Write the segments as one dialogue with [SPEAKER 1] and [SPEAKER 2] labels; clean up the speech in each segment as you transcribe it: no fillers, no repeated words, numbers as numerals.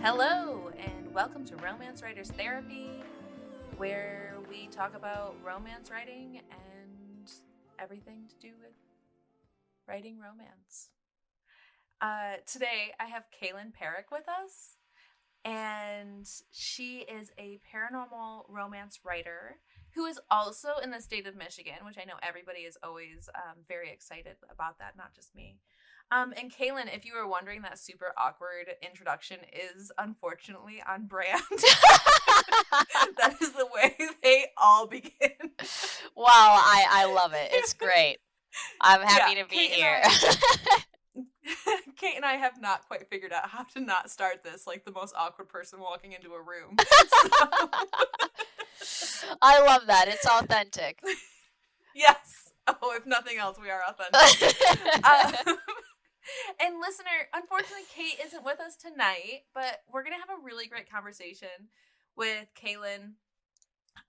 [SPEAKER 1] Hello, and welcome to Romance Writers Therapy, where we talk about romance writing and everything to do with writing romance. Today, I have Kaylin Peyerk with us, and she is a paranormal romance writer who is also in the state of Michigan, which I know everybody is always very excited about that, not just me. And Kaylin, if you were wondering, that super awkward introduction is unfortunately on brand. That is the way they all begin.
[SPEAKER 2] Wow, I love it. It's great. I'm happy to be here.
[SPEAKER 1] Kate and I have not quite figured out how to not start this like the most awkward person walking into a room.
[SPEAKER 2] I love that. It's authentic.
[SPEAKER 1] Yes. Oh, if nothing else, we are authentic. And listener, unfortunately, Kate isn't with us tonight, but we're going to have a really great conversation with Kaylin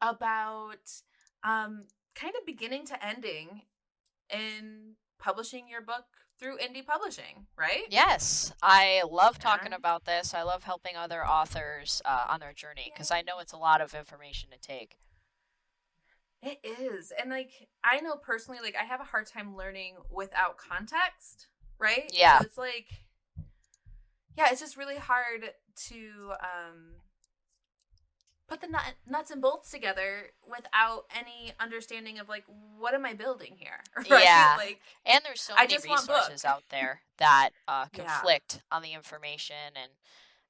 [SPEAKER 1] about kind of beginning to ending in publishing your book through indie publishing, right?
[SPEAKER 2] Yes. I love talking about this. I love helping other authors on their journey because I know it's a lot of information to take.
[SPEAKER 1] It is. And like, I know personally, like I have a hard time learning without context. Right?
[SPEAKER 2] Yeah.
[SPEAKER 1] So it's like, yeah, it's just really hard to put the nuts and bolts together without any understanding of like, what am I building here? Right?
[SPEAKER 2] Yeah.
[SPEAKER 1] Like,
[SPEAKER 2] and there's so many resources out there that conflict on the information, and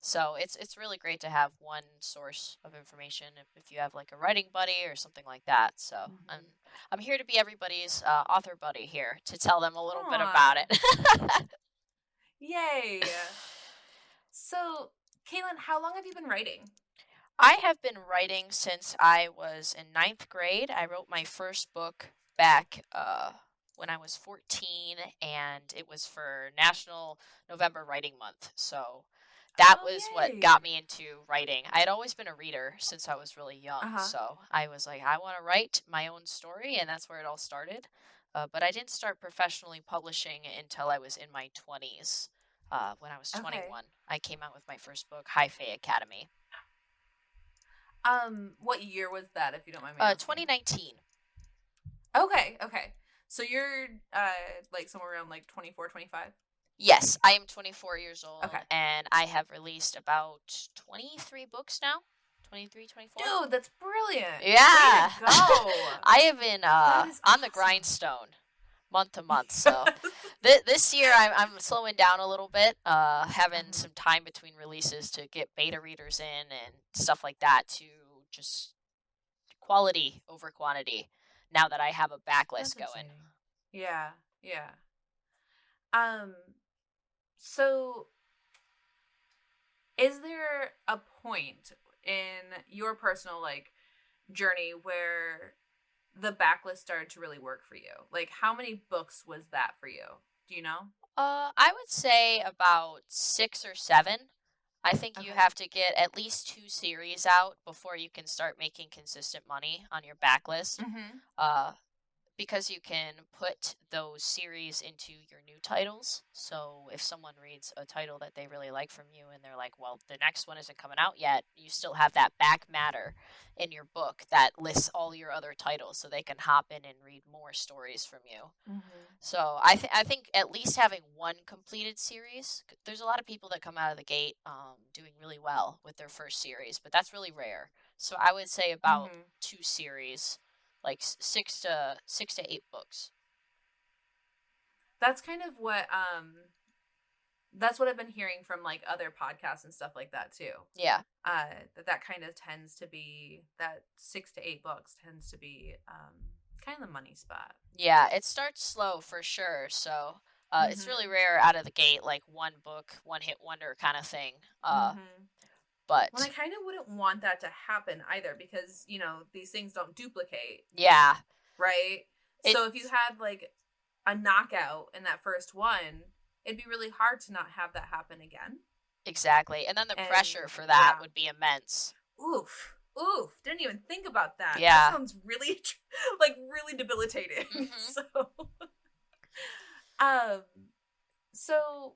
[SPEAKER 2] so it's really great to have one source of information if you have like a writing buddy or something like that. So I'm here to be everybody's author buddy here to tell them a little bit about it.
[SPEAKER 1] Yay! So, Kaylin, how long have you been writing?
[SPEAKER 2] I have been writing since I was in 9th grade. I wrote my first book back when I was 14, and it was for National November Writing Month. So that was what got me into writing. I had always been a reader since I was really young. So I was like, I want to write my own story, and that's where it all started. But I didn't start professionally publishing until I was in my 20s. When I was 21, I came out with my first book, High Fae Academy.
[SPEAKER 1] What year was that, if you don't mind me asking?
[SPEAKER 2] 2019.
[SPEAKER 1] Okay. So you're like somewhere around like 24, 25?
[SPEAKER 2] Yes, I am 24 years old,
[SPEAKER 1] okay.
[SPEAKER 2] And I have released about 23 books now. 23, 24.
[SPEAKER 1] Dude, that's brilliant.
[SPEAKER 2] Yeah.
[SPEAKER 1] Way to go.
[SPEAKER 2] I have been on the grindstone month to month. So this year I'm slowing down a little bit, having some time between releases to get beta readers in and stuff like that, to just quality over quantity now that I have a backlist going.
[SPEAKER 1] Yeah. So is there a point in your personal like journey where the backlist started to really work for you? Like, how many books was that for you? Do you know?
[SPEAKER 2] I would say about 6 or 7. I think you have to get at least 2 series out before you can start making consistent money on your backlist. Because you can put those series into your new titles. So if someone reads a title that they really like from you and they're like, well, the next one isn't coming out yet, you still have that back matter in your book that lists all your other titles, so they can hop in and read more stories from you. So I think at least having one completed series, there's a lot of people that come out of the gate doing really well with their first series, but that's really rare. So I would say about 2 series, like 6 to 8 books.
[SPEAKER 1] That's kind of what that's what I've been hearing from like other podcasts and stuff like that too.
[SPEAKER 2] Yeah.
[SPEAKER 1] That kind of tends to be, that 6 to 8 books tends to be kind of the money spot.
[SPEAKER 2] Yeah, it starts slow for sure. So it's really rare out of the gate, like one book, one hit wonder kind of thing. But
[SPEAKER 1] I kind of wouldn't want that to happen either, because, you know, these things don't duplicate.
[SPEAKER 2] Yeah.
[SPEAKER 1] Right? So if you had, like, a knockout in that first one, it'd be really hard to not have that happen again.
[SPEAKER 2] Exactly. And then the pressure for that would be immense.
[SPEAKER 1] Oof. Didn't even think about that.
[SPEAKER 2] Yeah.
[SPEAKER 1] That sounds really, like, really debilitating. So,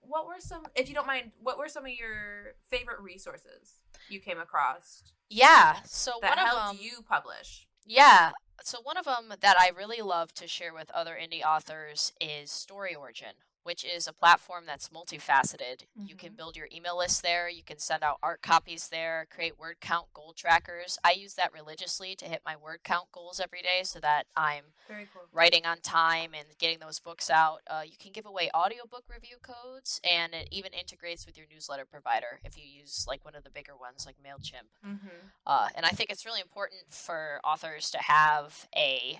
[SPEAKER 1] if you don't mind, what were some of your favorite resources you came across
[SPEAKER 2] Yeah, so
[SPEAKER 1] that
[SPEAKER 2] one of
[SPEAKER 1] helped
[SPEAKER 2] them,
[SPEAKER 1] you publish?
[SPEAKER 2] yeah, so one of them that I really love to share with other indie authors is Story Origin, which is a platform that's multifaceted. You can
[SPEAKER 1] Mm-hmm.
[SPEAKER 2] build your email list there, you can send out art copies there, create word count goal trackers. I use that religiously to hit my word count goals every day so that I'm
[SPEAKER 1] Very cool.
[SPEAKER 2] writing on time and getting those books out. You can give away audiobook review codes, and it even integrates with your newsletter provider if you use like one of the bigger ones like MailChimp.
[SPEAKER 1] Mm-hmm.
[SPEAKER 2] And I think it's really important for authors to have a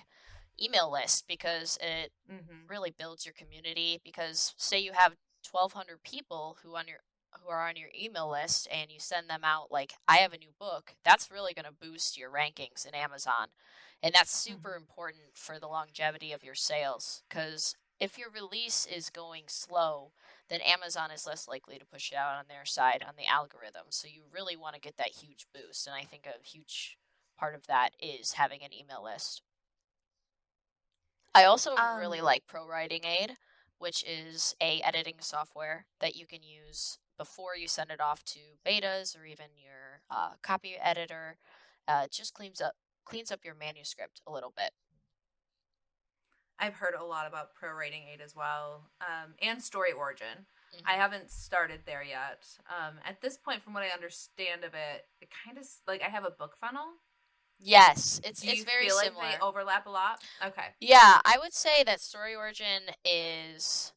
[SPEAKER 2] email list because it
[SPEAKER 1] Mm-hmm.
[SPEAKER 2] really builds your community. Because say you have 1,200 people who are on your email list and you send them out like, I have a new book, that's really going to boost your rankings in Amazon. And that's super
[SPEAKER 1] Mm-hmm.
[SPEAKER 2] important for the longevity of your sales, because if your release is going slow, then Amazon is less likely to push it out on their side on the algorithm. So you really want to get that huge boost. And I think a huge part of that is having an email list. I also really like Pro Writing Aid, which is a editing software that you can use before you send it off to betas or even your copy editor. It just cleans up your manuscript a little bit.
[SPEAKER 1] I've heard a lot about Pro Writing Aid as well, and Story Origin.
[SPEAKER 2] Mm-hmm.
[SPEAKER 1] I haven't started there yet. At this point, from what I understand of it, it kind of like I have a book funnel.
[SPEAKER 2] Yes, it's
[SPEAKER 1] Do you
[SPEAKER 2] very
[SPEAKER 1] feel like
[SPEAKER 2] similar.
[SPEAKER 1] they overlap a lot? Okay.
[SPEAKER 2] Yeah, I would say that Story Origin is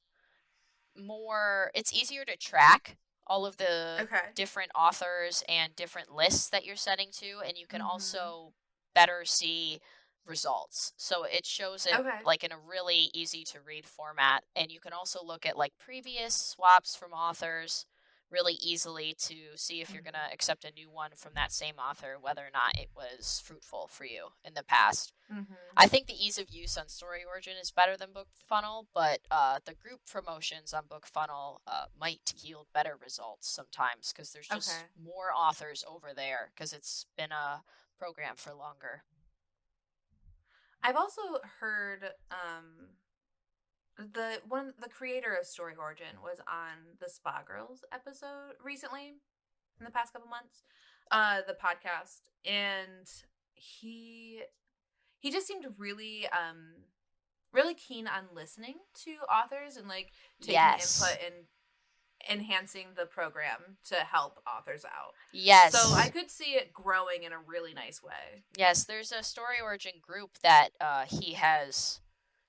[SPEAKER 2] more, it's easier to track all of the different authors and different lists that you're sending to, and you can also better see results. So it shows it like in a really easy to read format, and you can also look at like previous swaps from authors really easily to see if you're going to accept a new one from that same author, whether or not it was fruitful for you in the past. I think the ease of use on Story Origin is better than Book Funnel, but the group promotions on Book Funnel might yield better results sometimes because there's just more authors over there because it's been a program for longer.
[SPEAKER 1] I've also heard the creator of Story Origin was on the Spa Girls episode recently in the past couple months, the podcast, and he just seemed really really keen on listening to authors and like taking input and enhancing the program to help authors out.
[SPEAKER 2] Yes.
[SPEAKER 1] So I could see it growing in a really nice way.
[SPEAKER 2] Yes, there's a Story Origin group that he has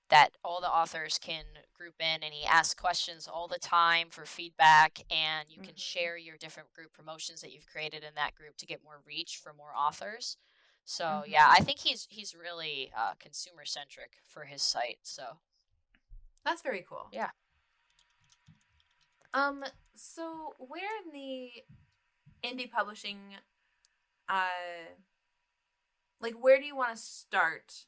[SPEAKER 2] that all the authors can group in, and he asks questions all the time for feedback, and you can share your different group promotions that you've created in that group to get more reach for more authors. So yeah, I think he's really consumer centric for his site. So
[SPEAKER 1] that's very cool.
[SPEAKER 2] Yeah.
[SPEAKER 1] So where in the indie publishing, like where do you want to start?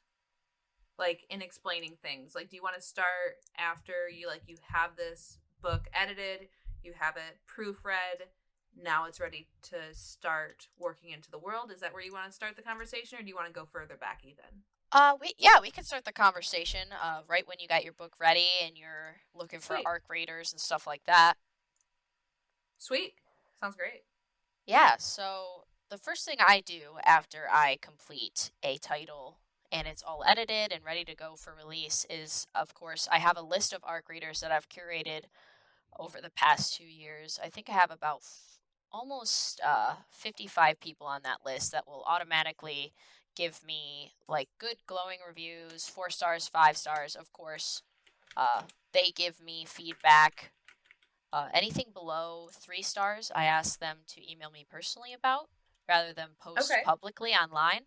[SPEAKER 1] Like in explaining things, like do you want to start after you have this book edited, you have it proofread, now it's ready to start working into the world? Is that where you want to start the conversation, or do you want to go further back even?
[SPEAKER 2] We can start the conversation right when you got your book ready and you're looking for ARC readers and stuff like that.
[SPEAKER 1] Sweet. Sounds great.
[SPEAKER 2] Yeah, so the first thing I do after I complete a title and it's all edited and ready to go for release is, of course, I have a list of ARC readers that I've curated over the past 2 years. I think I have about almost 55 people on that list that will automatically give me like good glowing reviews, 4 stars, 5 stars. Of course, they give me feedback. Anything below 3 stars, I ask them to email me personally about rather than post publicly online.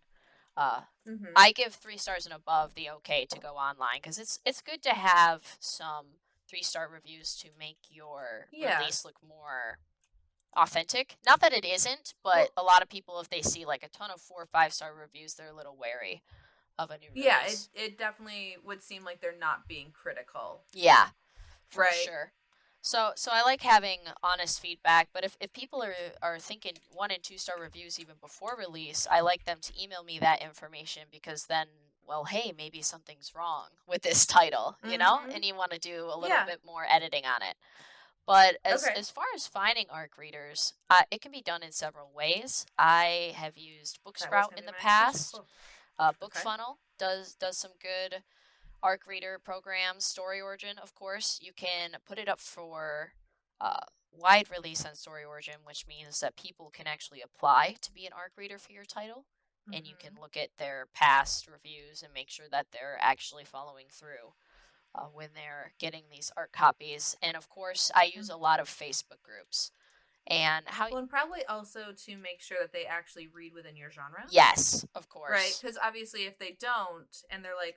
[SPEAKER 2] I give 3 stars and above the okay to go online because it's good to have some 3-star reviews to make your release look more authentic. Not that it isn't, but a lot of people, if they see like a ton of 4 or 5-star reviews, they're a little wary of a new release.
[SPEAKER 1] Yeah, it definitely would seem like they're not being critical.
[SPEAKER 2] Yeah, for sure. So I like having honest feedback, but if people are thinking 1 and 2-star reviews even before release, I like them to email me that information because then, well, hey, maybe something's wrong with this title, you know, and you want to do a little bit more editing on it. But as far as finding ARC readers, it can be done in several ways. I have used Booksprout in the past. BookFunnel does some good ARC reader programs. Story Origin, of course, you can put it up for wide release on Story Origin, which means that people can actually apply to be an ARC reader for your title. And you can look at their past reviews and make sure that they're actually following through when they're getting these ARC copies. And of course, I use a lot of Facebook groups. And
[SPEAKER 1] and probably also to make sure that they actually read within your genre.
[SPEAKER 2] Yes, of course.
[SPEAKER 1] Right? Because obviously if they don't, and they're like,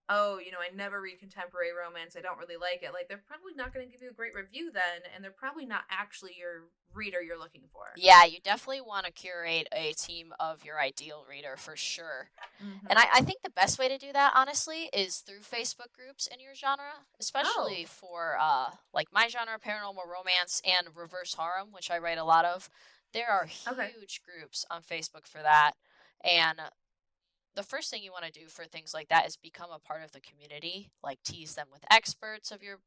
[SPEAKER 1] oh, I never read contemporary romance, I don't really like it, like, they're probably not going to give you a great review then, and they're probably not actually your reader you're looking for.
[SPEAKER 2] Yeah, you definitely want to curate a team of your ideal reader for sure. And I think the best way to do that, honestly, is through Facebook groups in your genre, especially for like my genre, paranormal romance, and reverse harem, which I write a lot of. There are huge groups on Facebook for that, and the first thing you want to do for things like that is become a part of the community, like tease them with excerpts of your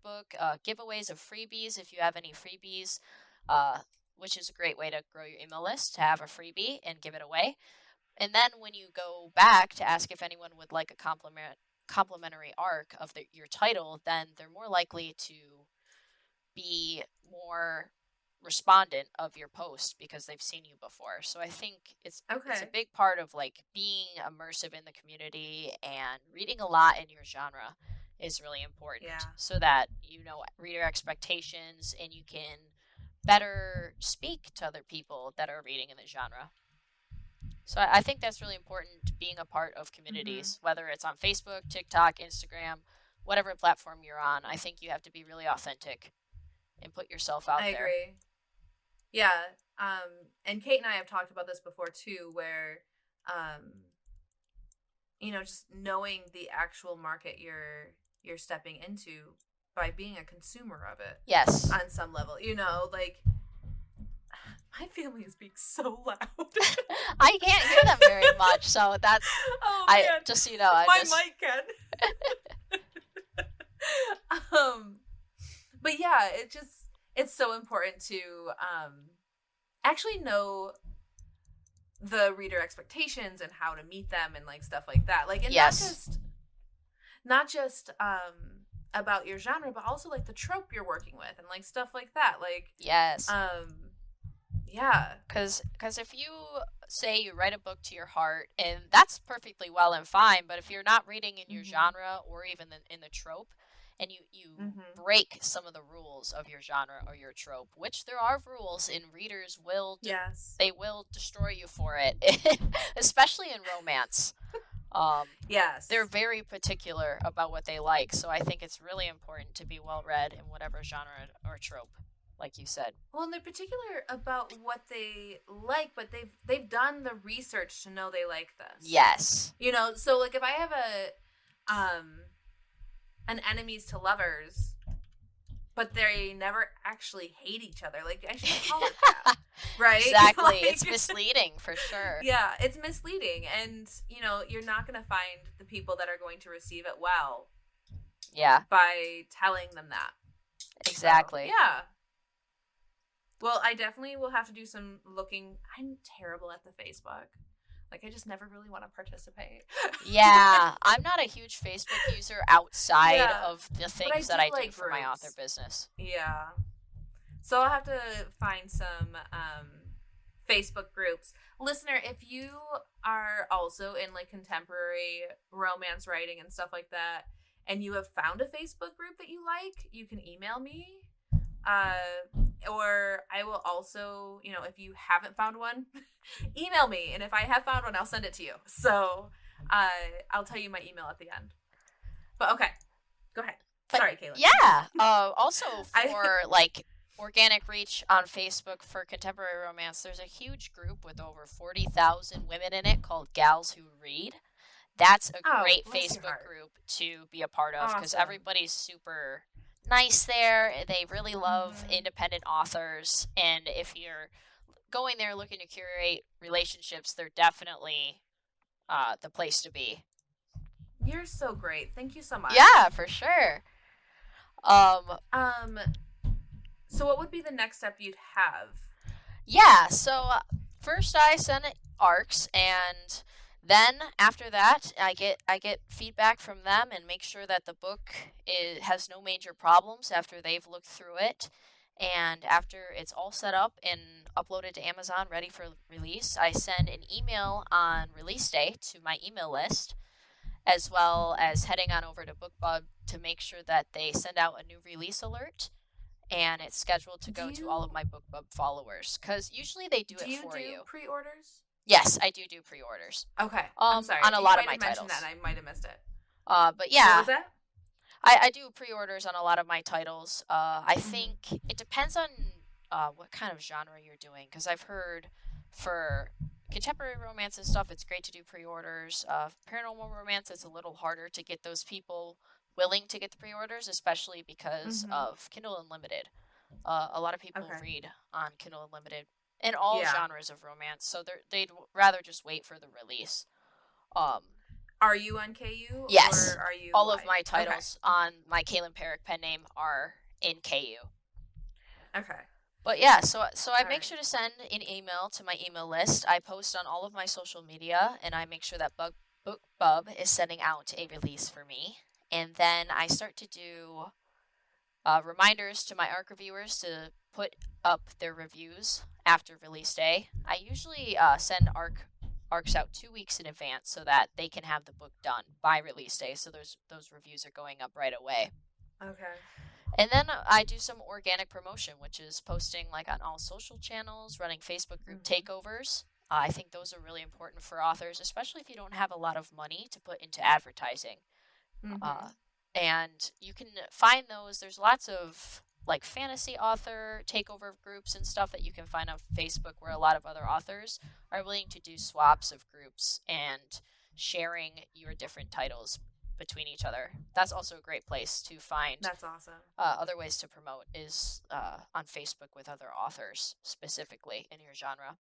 [SPEAKER 2] book, giveaways of freebies if you have any freebies, which is a great way to grow your email list, to have a freebie and give it away. And then when you go back to ask if anyone would like a complimentary ARC of your title, then they're more likely to be more respondent of your post because they've seen you before. So I think it's a big part of like being immersive in the community, and reading a lot in your genre is really important so that you know reader expectations and you can better speak to other people that are reading in the genre. So I think that's really important, being a part of communities, whether it's on Facebook, TikTok, Instagram, whatever platform you're on. I think you have to be really authentic and put yourself out there. I agree.
[SPEAKER 1] Yeah. And Kate and I have talked about this before too, where, just knowing the actual market you're stepping into by being a consumer of it.
[SPEAKER 2] Yes.
[SPEAKER 1] On some level, like, my family is being so loud.
[SPEAKER 2] I can't hear them very much, so that's, just so you know,
[SPEAKER 1] my mic can. But yeah, it's so important to actually know the reader expectations and how to meet them and like stuff like that. Like, and not just about your genre, but also like the trope you're working with and like stuff like that. Like,
[SPEAKER 2] yes.
[SPEAKER 1] Yeah.
[SPEAKER 2] Because if you say you write a book to your heart, and that's perfectly well and fine, but if you're not reading in your genre or even in the trope, and you break some of the rules of your genre or your trope, which there are rules, and readers will they will destroy you for it, especially in romance. They're very particular about what they like, so I think it's really important to be well read in whatever genre or trope, like you said.
[SPEAKER 1] Well, and they're particular about what they like, but they've done the research to know they like this.
[SPEAKER 2] Yes.
[SPEAKER 1] So like if I have an enemies to lovers, but they never actually hate each other, like, I should call it that. Right?
[SPEAKER 2] Exactly. Like, it's misleading for sure.
[SPEAKER 1] Yeah, it's misleading, and you're not going to find the people that are going to receive it well.
[SPEAKER 2] Yeah.
[SPEAKER 1] By telling them that.
[SPEAKER 2] Exactly.
[SPEAKER 1] So, yeah. Well, I definitely will have to do some looking. I'm terrible at the Facebook. Like, I just never really want to participate.
[SPEAKER 2] Yeah, I'm not a huge Facebook user outside of the things that I do for my author business.
[SPEAKER 1] Yeah. So I'll have to find some Facebook groups. Listener, if you are also in like contemporary romance writing and stuff like that, and you have found a Facebook group that you like, you can email me. Or I will also, if you haven't found one, email me. And if I have found one, I'll send it to you. So I'll tell you my email at the end. But okay, go ahead. Sorry, Kaylin.
[SPEAKER 2] Yeah. Also for like organic reach on Facebook for contemporary romance, there's a huge group with over 40,000 women in it called Gals Who Read. That's a great Facebook group to be a part of because everybody's super nice there. They really love independent authors, and if you're going there looking to curate relationships, they're definitely the place to be.
[SPEAKER 1] You're so great. Thank you so much.
[SPEAKER 2] Yeah, for sure.
[SPEAKER 1] So what would be the next step you'd have?
[SPEAKER 2] Yeah, so first I send arcs, and then after that I get feedback from them and make sure that the book has no major problems after they've looked through it. And after it's all set up and uploaded to Amazon ready for release, I send an email on release day to my email list, as well as heading on over to BookBub to make sure that they send out a new release alert, and it's scheduled to go to all of my BookBub followers, because usually they do it for you.
[SPEAKER 1] Do you do pre-orders?
[SPEAKER 2] Yes, I do pre-orders.
[SPEAKER 1] Okay, I'm sorry.
[SPEAKER 2] On a lot of my
[SPEAKER 1] titles.
[SPEAKER 2] That,
[SPEAKER 1] I might have missed it.
[SPEAKER 2] But yeah.
[SPEAKER 1] What was that?
[SPEAKER 2] I do pre-orders on a lot of my titles. I think it depends on what kind of genre you're doing, because I've heard for contemporary romance and stuff, it's great to do pre-orders. Paranormal romance, it's a little harder to get those people willing to get the pre-orders, especially because of Kindle Unlimited. A lot of people read on Kindle Unlimited in all genres of romance, so they'd rather just wait for the release.
[SPEAKER 1] Are you on KU?
[SPEAKER 2] Yes.
[SPEAKER 1] Or are you
[SPEAKER 2] all of my titles on my Kaylin Peyerk pen name are in KU.
[SPEAKER 1] Okay.
[SPEAKER 2] But yeah, so I make sure to send an email to my email list. I post on all of my social media, and I make sure that BookBub is sending out a release for me. And then I start to do reminders to my ARC reviewers to put up their reviews after release day. I usually send ARCs out 2 weeks in advance so that they can have the book done by release day, so those reviews are going up right away.
[SPEAKER 1] Okay.
[SPEAKER 2] And then I do some organic promotion, which is posting like on all social channels, running Facebook group takeovers. I think those are really important for authors, especially if you don't have a lot of money to put into advertising. And you can find those. There's lots of like fantasy author takeover groups and stuff that you can find on Facebook, where a lot of other authors are willing to do swaps of groups and sharing your different titles between each other. That's also a great place to find.
[SPEAKER 1] That's awesome.
[SPEAKER 2] Other ways to promote is on Facebook with other authors, specifically in your genre.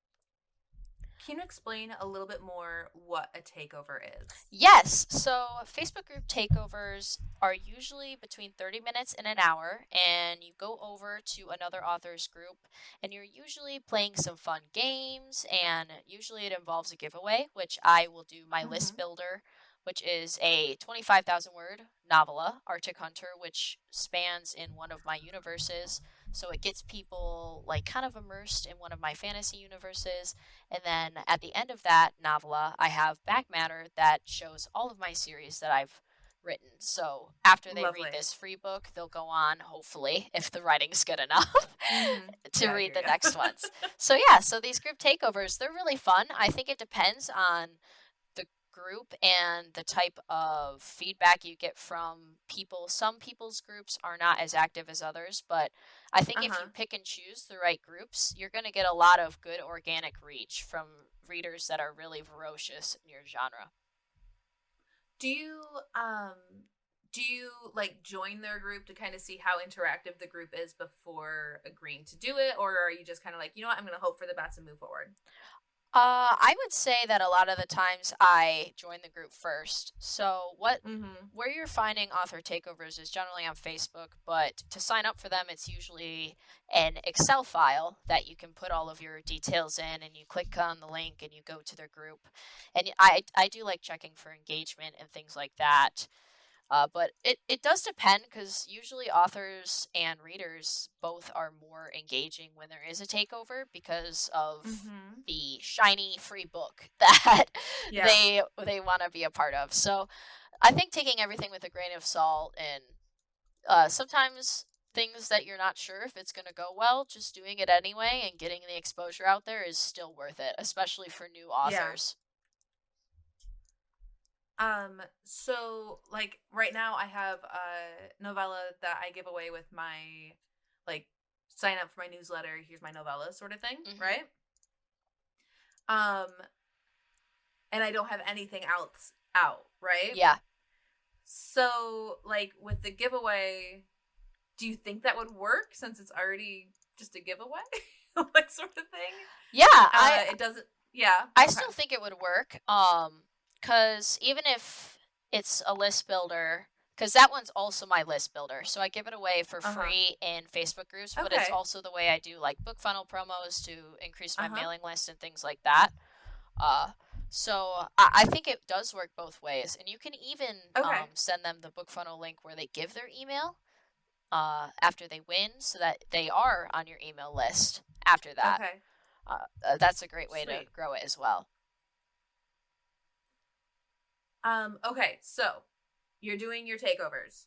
[SPEAKER 1] Can you explain a little bit more what a takeover is?
[SPEAKER 2] Yes. So Facebook group takeovers are usually between 30 minutes and an hour, and you go over to another author's group, and you're usually playing some fun games, and usually it involves a giveaway, which I will do my list builder, which is a 25,000 word novella, Arctic Hunter, which spans in one of my universes. So it gets people like kind of immersed in one of my fantasy universes. And then at the end of that novella, I have back matter that shows all of my series that I've written. So after they read this free book, they'll go on, hopefully, if the writing's good enough, to read the next ones. So yeah, so these group takeovers, they're really fun. I think it depends on group and the type of feedback you get from people. Some people's groups are not as active as others, but I think if you pick and choose the right groups, you're going to get a lot of good organic reach from readers that are really ferocious in your genre.
[SPEAKER 1] Do you like join their group to kind of see how interactive the group is before agreeing to do it, or are you just kind of like, you know what, I'm going to hope for the best and move forward?
[SPEAKER 2] I would say that a lot of the times I join the group first. So where you're finding author takeovers is generally on Facebook, but to sign up for them, it's usually an Excel file that you can put all of your details in, and you click on the link and you go to their group. And I do like checking for engagement and things like that. But it does depend, because usually authors and readers both are more engaging when there is a takeover because of the shiny free book that they want to be a part of. So I think taking everything with a grain of salt, and sometimes things that you're not sure if it's going to go well, just doing it anyway and getting the exposure out there is still worth it, especially for new authors.
[SPEAKER 1] So like right now I have a novella that I give away with my like sign up for my newsletter, here's my novella sort of thing, right? And I don't have anything else out, right?
[SPEAKER 2] Yeah.
[SPEAKER 1] So like with the giveaway, do you think that would work since it's already just a giveaway? Like sort of thing?
[SPEAKER 2] Yeah,
[SPEAKER 1] it doesn't. Yeah.
[SPEAKER 2] I still think it would work. Because even if it's a list builder, Because that one's also my list builder. So I give it away for free in Facebook groups, but it's also the way I do like BookFunnel promos to increase my mailing list and things like that. So I think it does work both ways. And you can even send them the BookFunnel link where they give their email after they win so that they are on your email list after that. Okay. That's a great way to grow it as well.
[SPEAKER 1] Okay, so you're doing your takeovers.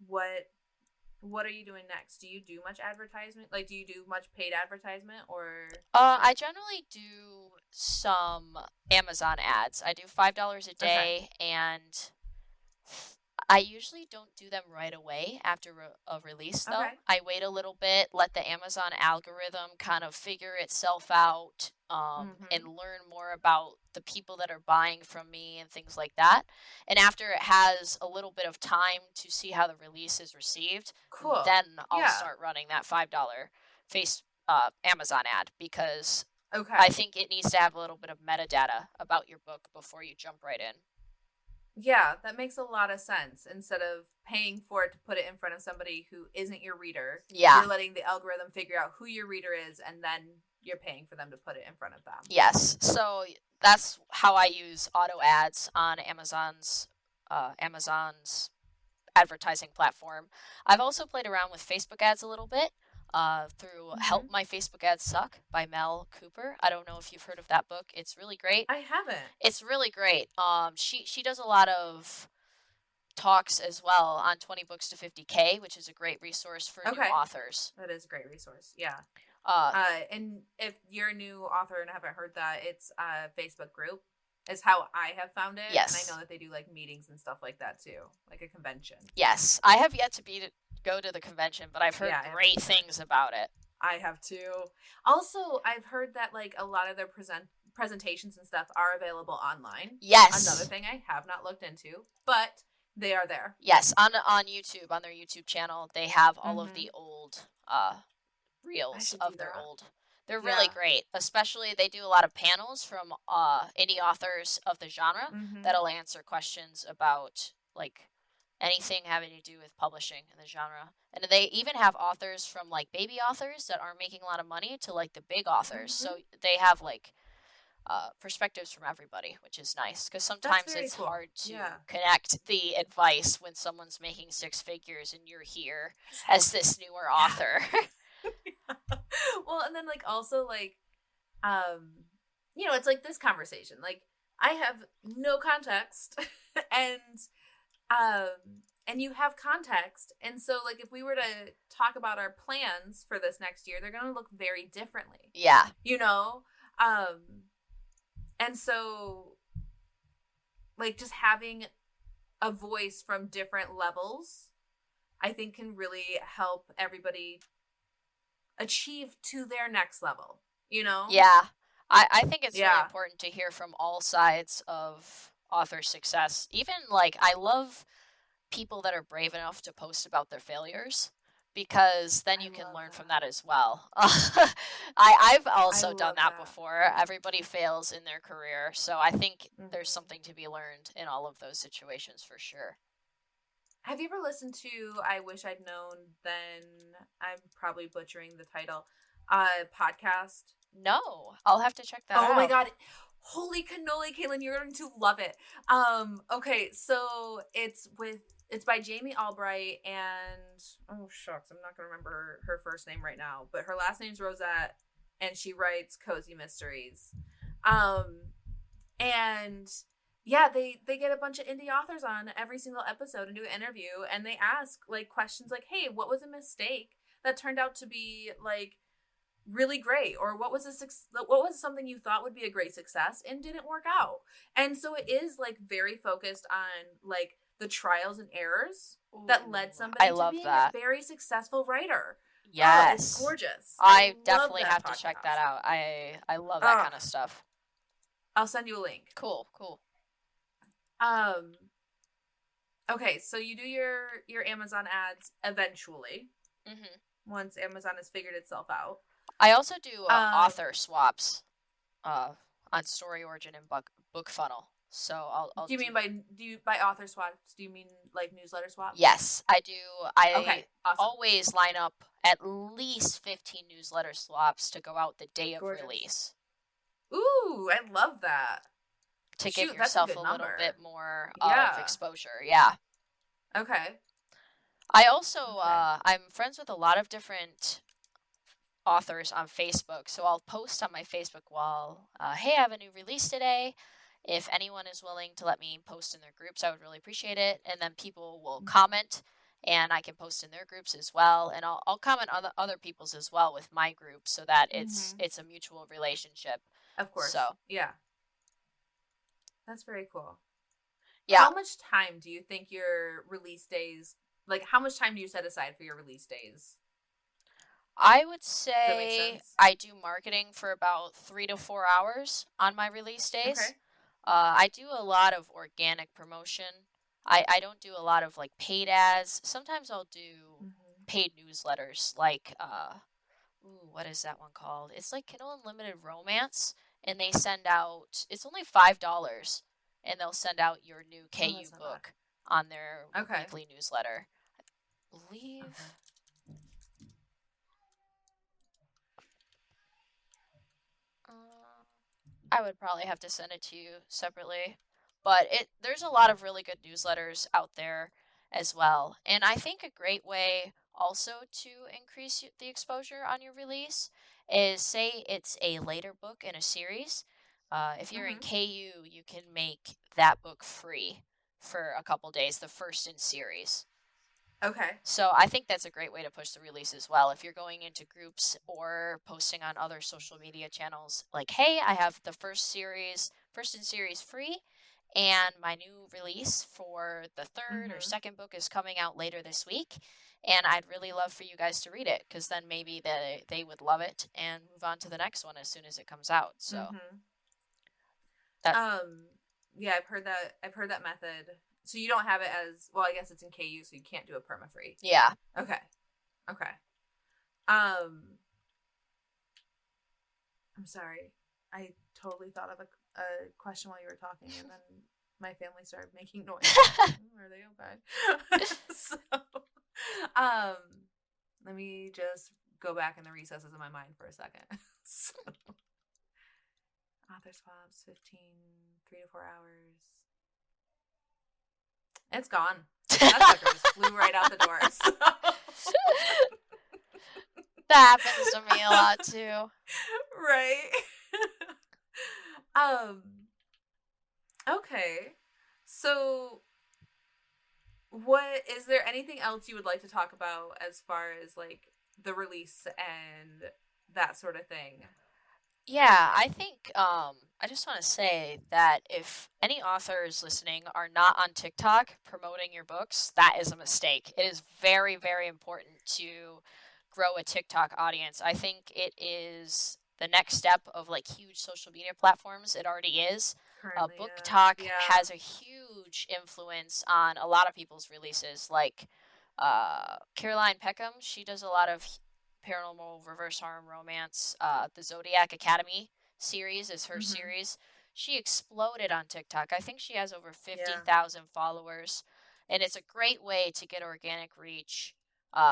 [SPEAKER 1] What are you doing next? Do you do much advertisement? Like, do you do much paid advertisement or?
[SPEAKER 2] I generally do some Amazon ads. I do $5 a day, and I usually don't do them right away after a release, though. Okay. I wait a little bit, let the Amazon algorithm kind of figure itself out, and learn more about the people that are buying from me and things like that. And after it has a little bit of time to see how the release is received, then I'll start running that $5 Amazon ad, because I think it needs to have a little bit of metadata about your book before you jump right in.
[SPEAKER 1] Yeah, that makes a lot of sense. Instead of paying for it to put it in front of somebody who isn't your reader, you're letting the algorithm figure out who your reader is, and then you're paying for them to put it in front of them.
[SPEAKER 2] Yes, so that's how I use auto ads on Amazon's advertising platform. I've also played around with Facebook ads a little bit. Through Help My Facebook Ads Suck by Mel Cooper. I don't know if you've heard of that book. It's really great.
[SPEAKER 1] I haven't.
[SPEAKER 2] It's really great. She does a lot of talks as well on 20 Books to 50K, which is a great resource for new authors.
[SPEAKER 1] That is a great resource, yeah. And if you're a new author and haven't heard that, it's a Facebook group. Is how I have found it.
[SPEAKER 2] Yes.
[SPEAKER 1] And I know that they do like meetings and stuff like that too, like a convention.
[SPEAKER 2] Yes. I have yet to go to the convention, but I've heard great things about it.
[SPEAKER 1] I have too. Also, I've heard that like a lot of their presentations and stuff are available online.
[SPEAKER 2] Yes.
[SPEAKER 1] Another thing I have not looked into, but they are there.
[SPEAKER 2] Yes, on YouTube, on their YouTube channel, they have all of the old reels of their old. They're really great. Especially, they do a lot of panels from indie authors of the genre that'll answer questions about like anything having to do with publishing in the genre. And they even have authors from like baby authors that aren't making a lot of money to like the big authors. So they have like perspectives from everybody, which is nice, because sometimes it's hard to connect the advice when someone's making six figures and you're here as this newer author.
[SPEAKER 1] Well, and then like also like you know, it's like this conversation, like I have no context and you have context, and so like if we were to talk about our plans for this next year, they're going to look very differently, you know, and so like just having a voice from different levels, I think can really help everybody achieve to their next level, you know?
[SPEAKER 2] Yeah. I think it's really important to hear from all sides of author success. Even, like, I love people that are brave enough to post about their failures, because then you can learn from that as well. I've also done that before. Everybody fails in their career, so I think there's something to be learned in all of those situations for sure.
[SPEAKER 1] Have you ever listened to I Wish I'd Known Then, I'm probably butchering the title, podcast?
[SPEAKER 2] No. I'll have to check that out.
[SPEAKER 1] Oh my god. Holy cannoli, Kaylin, you're going to love it. Okay, so it's by Jamie Albright and, oh shucks, I'm not going to remember her first name right now, but her last name's Rosette, and she writes cozy mysteries. And yeah, they get a bunch of indie authors on every single episode and do an interview, and they ask like questions like, hey, what was a mistake that turned out to be like really great, or what was something you thought would be a great success and didn't work out? And so it is like very focused on like the trials and errors that led somebody to being a very successful writer.
[SPEAKER 2] Yes.
[SPEAKER 1] Oh, it's gorgeous.
[SPEAKER 2] I definitely have to check that out. I love that kind of stuff.
[SPEAKER 1] I'll send you a link.
[SPEAKER 2] Cool.
[SPEAKER 1] Okay, so you do your Amazon ads eventually. Once Amazon has figured itself out.
[SPEAKER 2] I also do author swaps on Story Origin and BookFunnel. So I'll
[SPEAKER 1] Do you mean by author swaps? Do you mean like newsletter swaps?
[SPEAKER 2] Yes, I do.
[SPEAKER 1] Okay, awesome.
[SPEAKER 2] Always line up at least 15 newsletter swaps to go out the day of
[SPEAKER 1] Gorgeous.
[SPEAKER 2] release.
[SPEAKER 1] Ooh, I love that.
[SPEAKER 2] To give yourself a little bit more of exposure. Yeah.
[SPEAKER 1] Okay.
[SPEAKER 2] I also, I'm friends with a lot of different authors on Facebook, so I'll post on my Facebook wall, hey, I have a new release today. If anyone is willing to let me post in their groups, I would really appreciate it. And then people will comment, and I can post in their groups as well. And I'll comment on the other people's as well with my group, so that it's a mutual relationship.
[SPEAKER 1] Of course.
[SPEAKER 2] So
[SPEAKER 1] yeah, that's very cool.
[SPEAKER 2] Yeah.
[SPEAKER 1] How much time do you think your release days? Like, how much time do you set aside for your release days?
[SPEAKER 2] I would say I do marketing for about 3 to 4 hours on my release days.
[SPEAKER 1] Okay.
[SPEAKER 2] I do a lot of organic promotion. I don't do a lot of like paid ads. Sometimes I'll do paid newsletters like what is that one called? It's like Kindle Unlimited Romance, and they send out, it's only $5, and they'll send out your new KU book on their weekly newsletter. I believe I would probably have to send it to you separately. But there's a lot of really good newsletters out there as well. And I think a great way also to increase the exposure on your release is, say it's a later book in a series. If you're in KU, you can make that book free for a couple days, the first in series.
[SPEAKER 1] Okay.
[SPEAKER 2] So I think that's a great way to push the release as well. If you're going into groups or posting on other social media channels, like, hey, I have the first in series free, and my new release for the third or second book is coming out later this week, and I'd really love for you guys to read it, because then maybe they would love it and move on to the next one as soon as it comes out. So
[SPEAKER 1] yeah, I've heard that method. So you don't have it as, well, I guess it's in KU, so you can't do a perma-free.
[SPEAKER 2] Yeah.
[SPEAKER 1] Okay. I'm sorry. I totally thought of a question while you were talking, and then my family started making noise. Are they okay? So, let me just go back in the recesses of my mind for a second. So, author swaps, 3 to 4 hours. It's gone. That sucker just flew right out the door. So.
[SPEAKER 2] That happens to me a lot too.
[SPEAKER 1] Right. Okay. So is there anything else you would like to talk about as far as like the release and that sort of thing?
[SPEAKER 2] Yeah, I think I just want to say that if any authors listening are not on TikTok promoting your books, that is a mistake. It is very, very important to grow a TikTok audience. I think it is the next step of like huge social media platforms. It already is. BookTok has a huge influence on a lot of people's releases. Like Kaylin Peyerk, she does a lot of paranormal reverse horror romance. The Zodiac Academy series is her series. She exploded on TikTok. I think she has over 15,000 followers, and it's a great way to get organic reach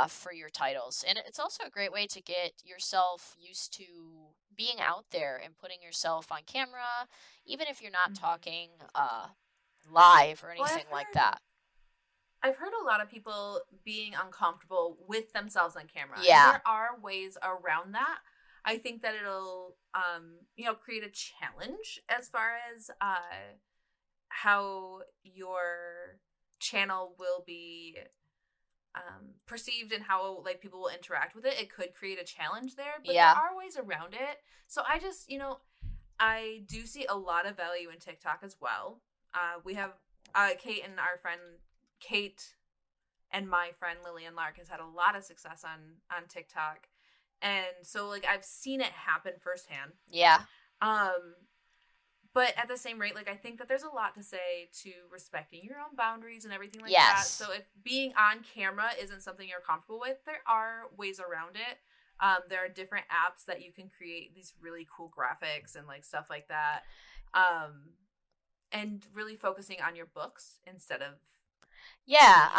[SPEAKER 2] for your titles. And it's also a great way to get yourself used to being out there and putting yourself on camera, even if you're not talking live or anything like that.
[SPEAKER 1] I've heard a lot of people being uncomfortable with themselves on camera.
[SPEAKER 2] Yeah.
[SPEAKER 1] And there are ways around that. I think that it'll, create a challenge as far as how your channel will be perceived and how like people will interact with it. It could create a challenge there, but there are ways around it. So I just, I do see a lot of value in TikTok as well. We have Kate and my friend Lillian Lark has had a lot of success on TikTok. And so like I've seen it happen firsthand.
[SPEAKER 2] Yeah.
[SPEAKER 1] But at the same rate, like I think that there's a lot to say to respecting your own boundaries and everything like that. So if being on camera isn't something you're comfortable with, there are ways around it. There are different apps that you can create these really cool graphics and like stuff like that. and really focusing on your books instead of
[SPEAKER 2] Yeah,
[SPEAKER 1] you.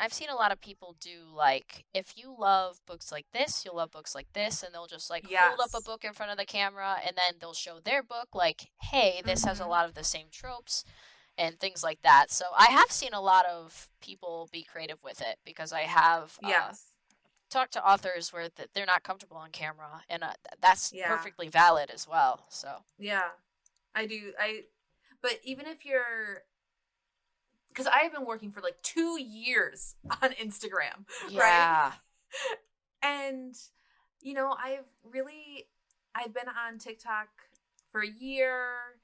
[SPEAKER 2] I've seen a lot of people do like, if you love books like this, you'll love books like this, and they'll just like hold up a
[SPEAKER 1] Yes.
[SPEAKER 2] book in front of the camera and then they'll show their book like, hey, this has a
[SPEAKER 1] Mm-hmm.
[SPEAKER 2] lot of the same tropes and things like that. So I have seen a lot of people be creative with it because I have
[SPEAKER 1] Yes.
[SPEAKER 2] talked to authors where they're not comfortable on camera, and that's
[SPEAKER 1] Yeah.
[SPEAKER 2] perfectly valid as well. So
[SPEAKER 1] Yeah. I do. But even if you're, because I have been working for like 2 years on Instagram, right?
[SPEAKER 2] yeah,
[SPEAKER 1] And, I've been on TikTok for a year,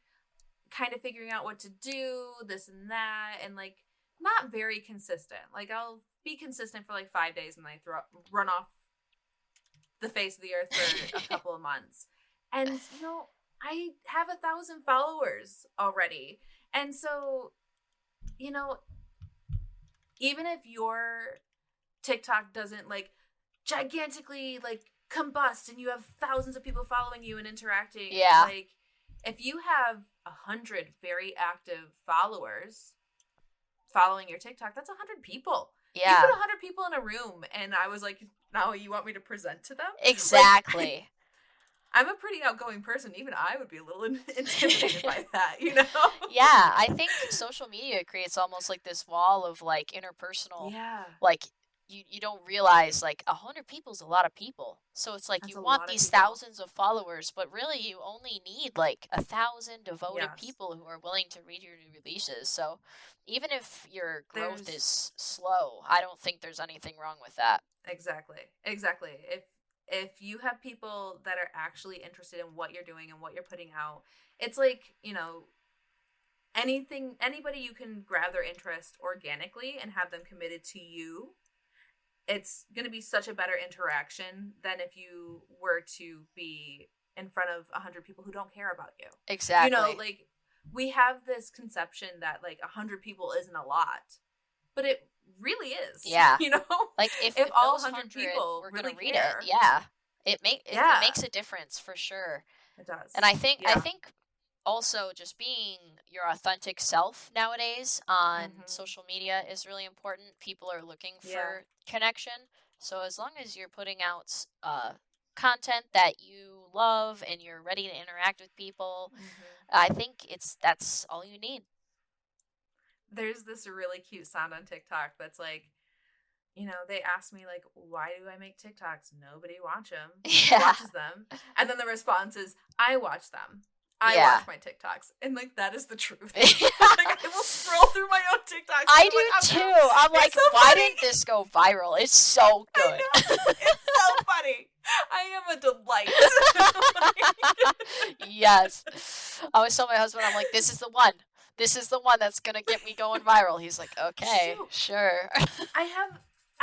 [SPEAKER 1] kind of figuring out what to do, this and that, and like not very consistent. Like I'll be consistent for like 5 days and then I run off the face of the earth for a couple of months. And, I have 1,000 followers already. And so, you know, even if your TikTok doesn't like gigantically like combust and you have thousands of people following you and interacting,
[SPEAKER 2] yeah,
[SPEAKER 1] like if you have 100 very active followers following your TikTok, that's 100 people. You
[SPEAKER 2] yeah,
[SPEAKER 1] put 100 people in a room and I was like, now you want me to present to them?
[SPEAKER 2] exactly.
[SPEAKER 1] Like, I'm a pretty outgoing person. Even I would be a little intimidated by that, you know?
[SPEAKER 2] Yeah, I think social media creates almost like this wall of like interpersonal,
[SPEAKER 1] Yeah.
[SPEAKER 2] like you don't realize like 100 people is a lot of people. So it's like
[SPEAKER 1] That's
[SPEAKER 2] you
[SPEAKER 1] a
[SPEAKER 2] want
[SPEAKER 1] lot of
[SPEAKER 2] these
[SPEAKER 1] people.
[SPEAKER 2] thousands of followers, but really you only need like 1,000 devoted
[SPEAKER 1] Yes.
[SPEAKER 2] people who are willing to read your new releases. So even if your growth
[SPEAKER 1] There's
[SPEAKER 2] is slow, I don't think there's anything wrong with that.
[SPEAKER 1] exactly. If you have people that are actually interested in what you're doing and what you're putting out, it's like, anybody you can grab their interest organically and have them committed to you, it's going to be such a better interaction than if you were to be in front of 100 people who don't care about you.
[SPEAKER 2] Exactly.
[SPEAKER 1] Like we have this conception that like 100 people isn't a lot, but it really is.
[SPEAKER 2] Yeah. Like if
[SPEAKER 1] all
[SPEAKER 2] those
[SPEAKER 1] 100 people
[SPEAKER 2] were
[SPEAKER 1] really
[SPEAKER 2] gonna read
[SPEAKER 1] care.
[SPEAKER 2] it, yeah, it
[SPEAKER 1] Yeah,
[SPEAKER 2] makes a difference for sure.
[SPEAKER 1] it does.
[SPEAKER 2] And I think
[SPEAKER 1] Yeah.
[SPEAKER 2] also just being your authentic self nowadays on
[SPEAKER 1] Mm-hmm.
[SPEAKER 2] social media is really important. People are looking for
[SPEAKER 1] Yeah.
[SPEAKER 2] connection. So as long as you're putting out content that you love and you're ready to interact with people,
[SPEAKER 1] Mm-hmm.
[SPEAKER 2] I think that's all you need.
[SPEAKER 1] There's this really cute sound on TikTok that's like, they ask me like, why do I make TikToks? Nobody
[SPEAKER 2] Yeah.
[SPEAKER 1] watches them. And then the response is, I watch them. I
[SPEAKER 2] Yeah.
[SPEAKER 1] watch my TikToks. And like, that is the truth. Like, I will scroll through my own TikToks.
[SPEAKER 2] I
[SPEAKER 1] I'm
[SPEAKER 2] do
[SPEAKER 1] like,
[SPEAKER 2] too. I'm like,
[SPEAKER 1] so
[SPEAKER 2] why
[SPEAKER 1] funny.
[SPEAKER 2] didn't this go viral? It's so good.
[SPEAKER 1] I know. It's so funny. I am a delight.
[SPEAKER 2] Yes. I always tell my husband, I'm like, this is the one. This is the one that's gonna get me going viral. He's like, okay,
[SPEAKER 1] Shoot.
[SPEAKER 2] sure.
[SPEAKER 1] I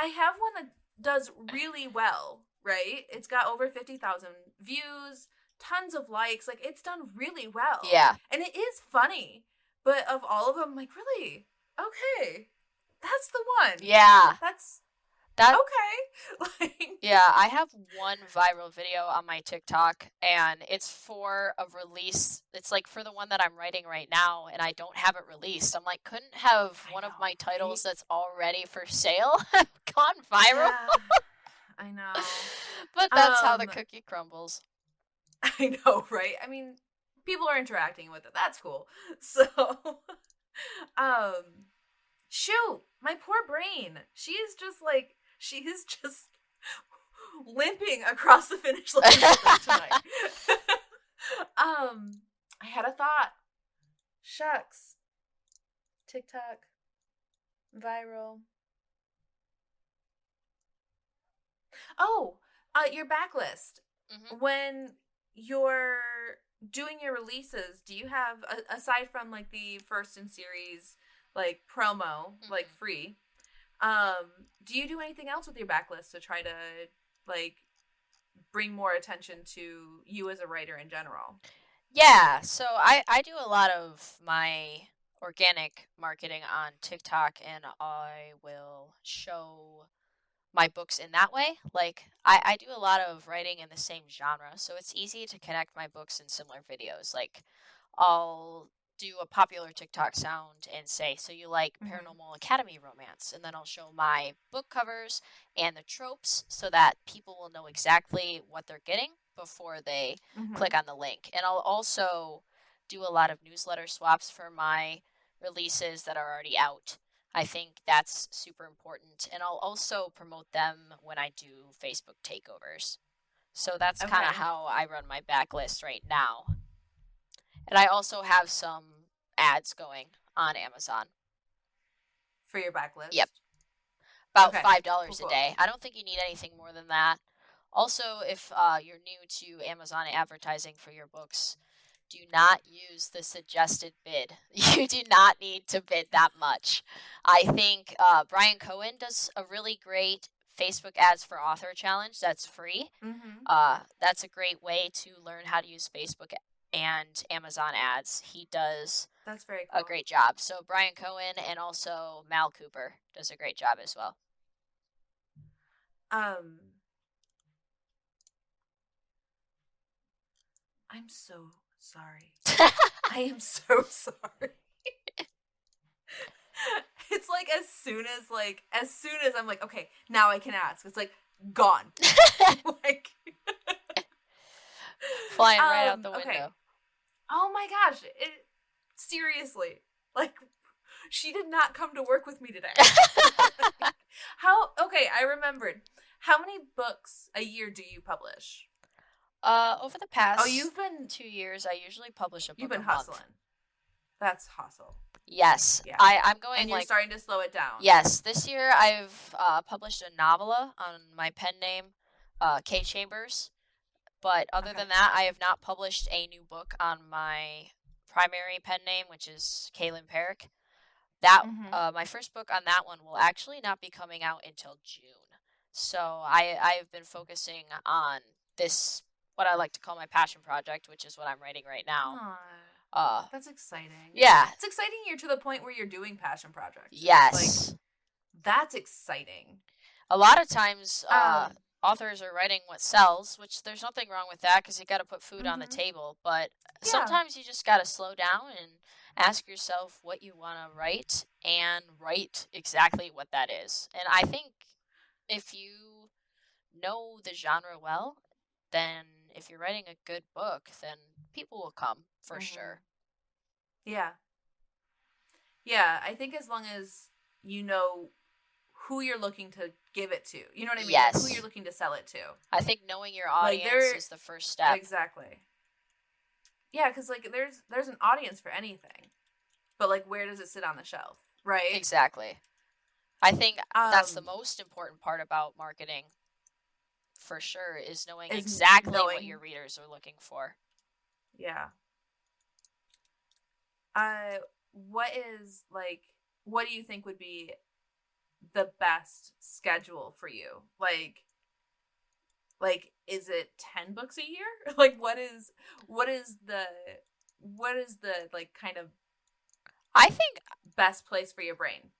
[SPEAKER 1] have one that does really well, right? It's got over 50,000 views, tons of likes. Like, it's done really well.
[SPEAKER 2] Yeah.
[SPEAKER 1] And it is funny. But of all of them, like, really? Okay. That's the one.
[SPEAKER 2] Yeah.
[SPEAKER 1] That's
[SPEAKER 2] That
[SPEAKER 1] okay. Like,
[SPEAKER 2] yeah, I have one viral video on my TikTok and it's for a release. It's like for the one that I'm writing right now and I don't have it released. I'm like, couldn't have
[SPEAKER 1] I
[SPEAKER 2] one of
[SPEAKER 1] know,
[SPEAKER 2] my titles
[SPEAKER 1] right?
[SPEAKER 2] that's already for sale gone viral?
[SPEAKER 1] Yeah, I know.
[SPEAKER 2] But that's how the cookie crumbles.
[SPEAKER 1] I know, right? I mean, people are interacting with it. That's cool. So, shoot, my poor brain. She is just limping across the finish line tonight. I had a thought. Shucks. TikTok. Viral. Oh, your backlist.
[SPEAKER 2] Mm-hmm.
[SPEAKER 1] When you're doing your releases, do you have, aside from like the first in series like promo, like free, do you do anything else with your backlist to try to like bring more attention to you as a writer in general?
[SPEAKER 2] Yeah, so I do a lot of my organic marketing on TikTok and I will show my books in that way. Like I do a lot of writing in the same genre, so it's easy to connect my books in similar videos. Like I'll do a popular TikTok sound and say, so you like Paranormal Academy romance, and then I'll show my book covers and the tropes so that people will know exactly what they're getting before they click on the link. And I'll also do a lot of newsletter swaps for my releases that are already out. I think that's super important. And I'll also promote them when I do Facebook takeovers. So that's kind of how I run my backlist right now. And I also have some ads going on Amazon.
[SPEAKER 1] For your backlist?
[SPEAKER 2] Yep. About $5 a day. I don't think you need anything more than that. Also, if you're new to Amazon advertising for your books, do not use the suggested bid. You do not need to bid that much. I think Brian Cohen does a really great Facebook Ads for Author challenge that's free. That's a great way to learn how to use Facebook and Amazon ads. He does
[SPEAKER 1] that's very cool.
[SPEAKER 2] A great job. So Brian Cohen and also Mal Cooper does a great job as well.
[SPEAKER 1] I'm so sorry. I am so sorry. It's like as soon as I'm like, okay, now I can ask. It's like gone. Like
[SPEAKER 2] flying right out the window. Okay.
[SPEAKER 1] Oh my gosh! Seriously, like she did not come to work with me today. Okay, I remembered. How many books a year do you publish?
[SPEAKER 2] Over the past
[SPEAKER 1] you've been
[SPEAKER 2] 2 years, I usually publish a book.
[SPEAKER 1] You've been
[SPEAKER 2] a
[SPEAKER 1] hustling.
[SPEAKER 2] Month.
[SPEAKER 1] That's hustle.
[SPEAKER 2] Yes.
[SPEAKER 1] Yeah.
[SPEAKER 2] I'm going.
[SPEAKER 1] And you're starting to slow it down.
[SPEAKER 2] Yes. This year I've published a novella on my pen name, K Chambers. But other than that, I have not published a new book on my primary pen name, which is Kaylin Peyerk. That my first book on that one will actually not be coming out until June. So I've been focusing on this, what I like to call my passion project, which is what I'm writing right now.
[SPEAKER 1] That's exciting.
[SPEAKER 2] Yeah.
[SPEAKER 1] It's exciting you're to the point where you're doing passion projects.
[SPEAKER 2] Yes.
[SPEAKER 1] Like, that's exciting.
[SPEAKER 2] A lot of times, authors are writing what sells, which there's nothing wrong with that because you got to put food on the table. But sometimes you just got to slow down and ask yourself what you want to write and write exactly what that is. And I think if you know the genre well, then if you're writing a good book, then people will come for sure.
[SPEAKER 1] Yeah. Yeah, I think as long as you know who you're looking to give it to. You know what I mean?
[SPEAKER 2] Yes.
[SPEAKER 1] Like who you're looking to sell it to.
[SPEAKER 2] I think knowing your audience is the first step.
[SPEAKER 1] Exactly. Yeah, because like there's an audience for anything. But like where does it sit on the shelf? Right?
[SPEAKER 2] Exactly. I think that's the most important part about marketing, for sure, is knowing exactly what your readers are looking for.
[SPEAKER 1] Yeah. What do you think would be the best schedule for you? Like is it 10 books a year? Like what is the like kind of
[SPEAKER 2] I think
[SPEAKER 1] best place for your brain?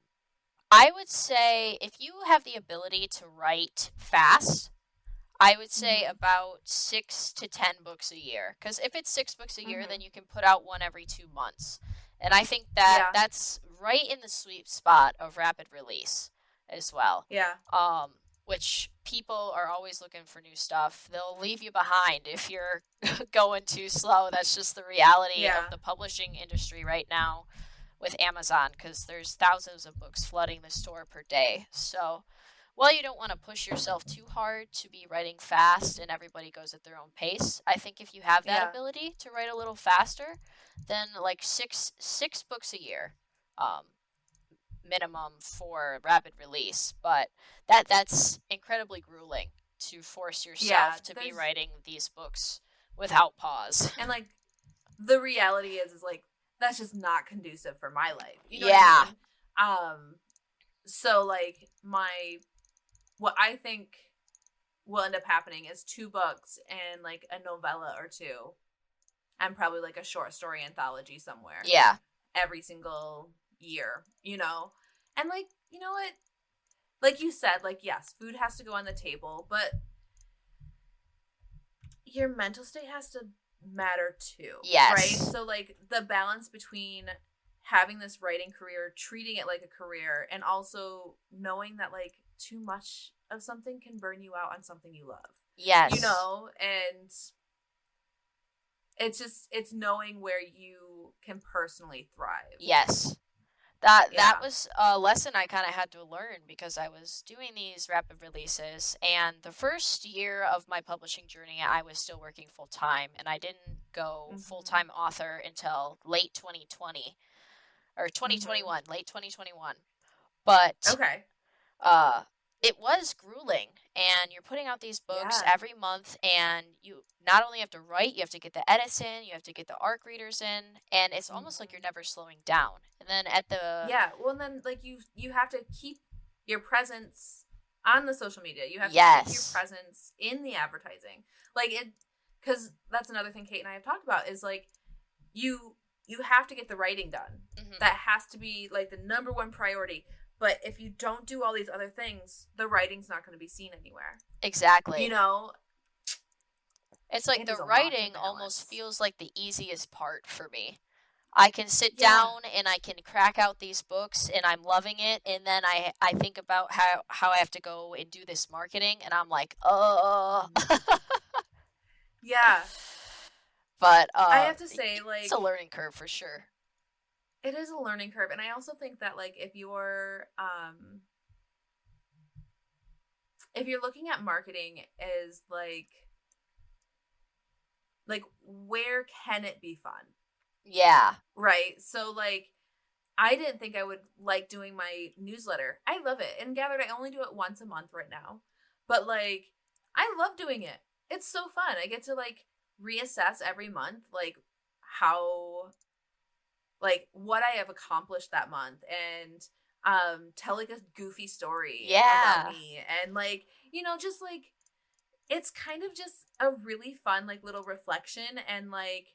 [SPEAKER 2] I would say if you have the ability to write fast, I would say about 6 to 10 books a year. Because if it's 6 books a year, then you can put out one every 2 months. And I think that that's right in the sweet spot of rapid release as well.
[SPEAKER 1] Yeah.
[SPEAKER 2] Which people are always looking for new stuff. They'll leave you behind if you're going too slow. That's just the reality of the publishing industry right now with Amazon, because there's thousands of books flooding the store per day. So while you don't want to push yourself too hard to be writing fast and everybody goes at their own pace, I think if you have that ability to write a little faster, then like six books a year minimum for rapid release. But that's incredibly grueling to force yourself to be writing these books without pause.
[SPEAKER 1] And like the reality is like that's just not conducive for my life. You know what I mean? So like what I think will end up happening is 2 books and like a novella or 2 and probably like a short story anthology somewhere.
[SPEAKER 2] Yeah.
[SPEAKER 1] Every single year, you know? And like, you know what? Like you said, like, yes, food has to go on the table, but your mental state has to matter too.
[SPEAKER 2] Yes.
[SPEAKER 1] Right? So, like, the balance between having this writing career, treating it like a career, and also knowing that, like, too much of something can burn you out on something you love.
[SPEAKER 2] Yes.
[SPEAKER 1] You know? And it's knowing where you can personally thrive.
[SPEAKER 2] Yes. That was a lesson I kind of had to learn because I was doing these rapid releases, and the first year of my publishing journey, I was still working full time, and I didn't go full-time author until late 2020 or 2021, late 2021. But
[SPEAKER 1] okay.
[SPEAKER 2] It was grueling, and you're putting out these books every month, and you not only have to write, you have to get the edits in, you have to get the ARC readers in, and it's almost like you're never slowing down. And then at the
[SPEAKER 1] well, then, like, you have to keep your presence on the social media. You have to keep your presence in the advertising, like, it, because that's another thing Kate and I have talked about is, like, you have to get the writing done. That has to be, like, the number one priority. But if you don't do all these other things, the writing's not going to be seen anywhere.
[SPEAKER 2] Exactly.
[SPEAKER 1] You know?
[SPEAKER 2] It's like the writing almost feels like the easiest part for me. I can sit down and I can crack out these books and I'm loving it. And then I think about how I have to go and do this marketing. And I'm like,
[SPEAKER 1] Yeah.
[SPEAKER 2] But
[SPEAKER 1] I have to say, like,
[SPEAKER 2] it's a learning curve for sure.
[SPEAKER 1] It is a learning curve, and I also think that, like, if you're looking at marketing as like where can it be fun?
[SPEAKER 2] Yeah.
[SPEAKER 1] Right? So, like, I didn't think I would like doing my newsletter. I love it. And gathered, I only do it once a month right now. But, like, I love doing it. It's so fun. I get to, like, reassess every month, like, how, like, what I have accomplished that month, and tell, like, a goofy story about me, and, like, you know, just, like, it's kind of just a really fun, like, little reflection, and, like,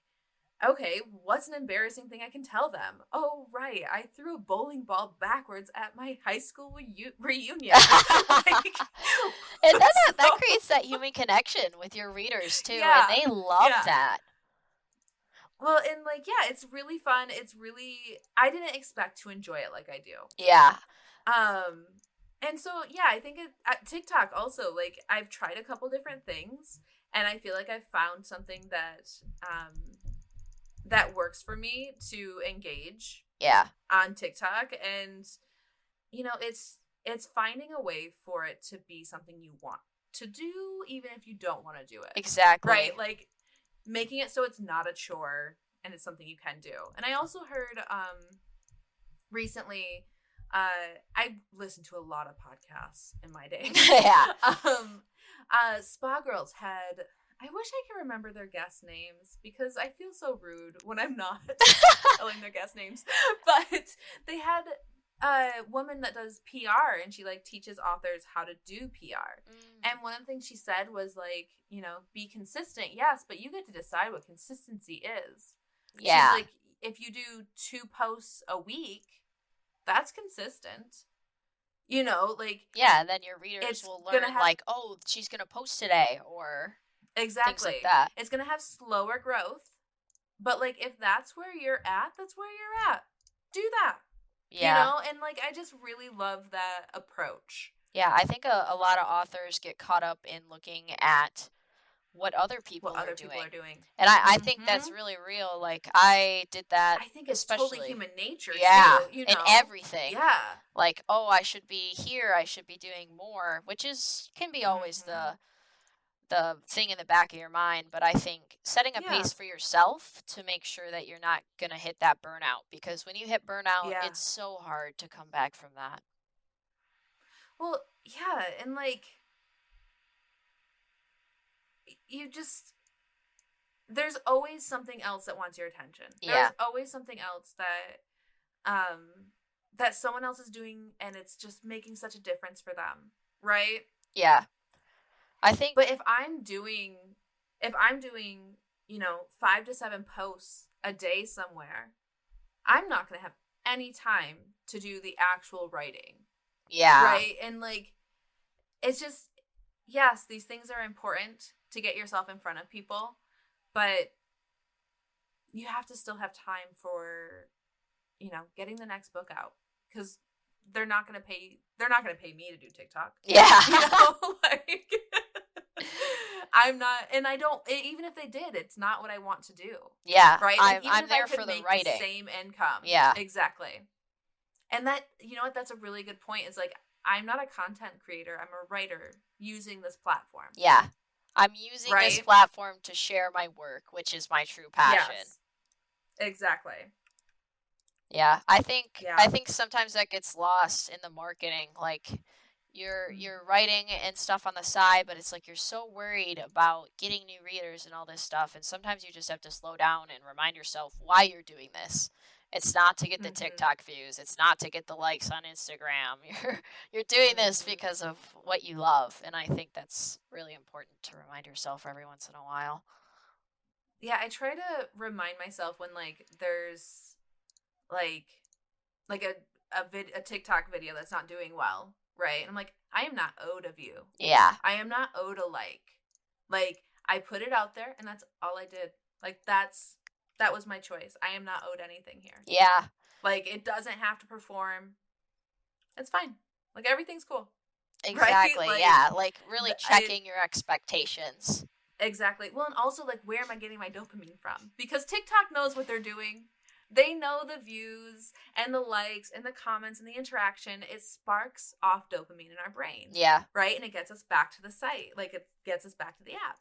[SPEAKER 1] okay, what's an embarrassing thing I can tell them? Oh, right, I threw a bowling ball backwards at my high school reunion. Like,
[SPEAKER 2] and then that creates that human connection with your readers, too, and they love that.
[SPEAKER 1] Well, and, like, yeah, it's really fun. It's really, I didn't expect to enjoy it like I do.
[SPEAKER 2] Yeah.
[SPEAKER 1] And so, yeah, I think at TikTok also, like, I've tried a couple different things, and I feel like I've found something that, that works for me to engage.
[SPEAKER 2] Yeah.
[SPEAKER 1] On TikTok, and, you know, it's finding a way for it to be something you want to do, even if you don't want to do it.
[SPEAKER 2] Exactly.
[SPEAKER 1] Right? Like, making it so it's not a chore and it's something you can do. And I also heard recently, I listened to a lot of podcasts in my day. Spa Girls had, I wish I could remember their guest names because I feel so rude when I'm not telling their guest names. But they had a woman that does PR, and she, like, teaches authors how to do PR. And one of the things she said was, like, you know, be consistent, yes, but you get to decide what consistency is.
[SPEAKER 2] Yeah.
[SPEAKER 1] She's like, if you do 2 posts a week, that's consistent. You know, like,
[SPEAKER 2] yeah, and then your readers will learn, like, oh, she's gonna post today, or
[SPEAKER 1] exactly
[SPEAKER 2] things like that.
[SPEAKER 1] It's gonna have slower growth, but, like, if that's where you're at, that's where you're at. Do that. Yeah. You know, and, like, I just really love that approach.
[SPEAKER 2] Yeah, I think a lot of authors get caught up in looking at what other people are doing. And I think that's really real. Like, I did that.
[SPEAKER 1] I think it's totally human nature, too. You know?
[SPEAKER 2] And everything.
[SPEAKER 1] Yeah.
[SPEAKER 2] Like, oh, I should be here, I should be doing more, which can be always the thing in the back of your mind. But I think setting a pace for yourself to make sure that you're not going to hit that burnout. Because when you hit burnout, it's so hard to come back from that.
[SPEAKER 1] Well, yeah, and, like, you just, there's always something else that wants your attention. There's always something else that someone else is doing, and it's just making such a difference for them, right?
[SPEAKER 2] Yeah. I think.
[SPEAKER 1] But if I'm doing, you know, 5 to 7 posts a day somewhere, I'm not going to have any time to do the actual writing.
[SPEAKER 2] Yeah.
[SPEAKER 1] Right? And, like, it's just, yes, these things are important to get yourself in front of people, but you have to still have time for, you know, getting the next book out, because they're not going to pay me to do TikTok.
[SPEAKER 2] Yeah.
[SPEAKER 1] You know, like, I'm not, and I don't, even if they did, it's not what I want to do.
[SPEAKER 2] Yeah.
[SPEAKER 1] Right? Like,
[SPEAKER 2] I'm there for the writing.
[SPEAKER 1] The same income.
[SPEAKER 2] Yeah.
[SPEAKER 1] Exactly. And that, you know what, that's a really good point, is like, I'm not a content creator. I'm a writer using this platform.
[SPEAKER 2] Yeah. I'm using this platform to share my work, which is my true passion.
[SPEAKER 1] Yes. Exactly.
[SPEAKER 2] Yeah, I think sometimes that gets lost in the marketing. Like, you're writing and stuff on the side, but it's like you're so worried about getting new readers and all this stuff, and sometimes you just have to slow down and remind yourself why you're doing this. It's not to get the TikTok views. It's not to get the likes on Instagram. You're doing this because of what you love, and I think that's really important to remind yourself every once in a while.
[SPEAKER 1] Yeah, I try to remind myself when, like, there's like a TikTok video that's not doing well, right? And I'm like, I am not owed a view.
[SPEAKER 2] Yeah.
[SPEAKER 1] I am not owed a like. Like, I put it out there, and that's all I did. Like, that was my choice. I am not owed anything here.
[SPEAKER 2] Yeah.
[SPEAKER 1] Like, it doesn't have to perform. It's fine. Like, everything's cool.
[SPEAKER 2] Exactly.
[SPEAKER 1] Right? Like,
[SPEAKER 2] yeah. Like, really checking your expectations.
[SPEAKER 1] Exactly. Well, and also, like, where am I getting my dopamine from? Because TikTok knows what they're doing. They know the views and the likes and the comments and the interaction. It sparks off dopamine in our brain.
[SPEAKER 2] Yeah.
[SPEAKER 1] Right? And it gets us back to the site. Like, it gets us back to the app.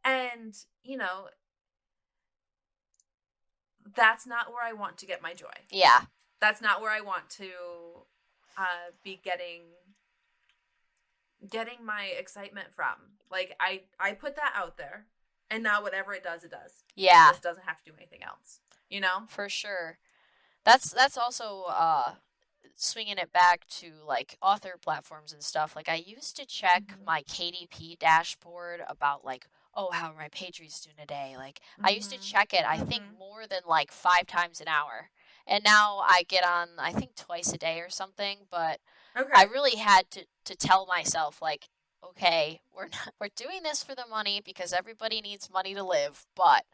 [SPEAKER 1] And, you know, that's not where I want to get my joy.
[SPEAKER 2] Yeah.
[SPEAKER 1] That's not where I want to be getting my excitement from. Like, I put that out there, and now whatever it does, it does.
[SPEAKER 2] Yeah.
[SPEAKER 1] It just doesn't have to do anything else. You know?
[SPEAKER 2] For sure. That's also swinging it back to, like, author platforms and stuff. Like, I used to check my KDP dashboard about, like, oh, how are my page reads doing today? Like, I used to check it, I think, more than, like, 5 times an hour. And now I get on, I think, twice a day or something. But I really had to tell myself, like, okay, we're doing this for the money because everybody needs money to live, but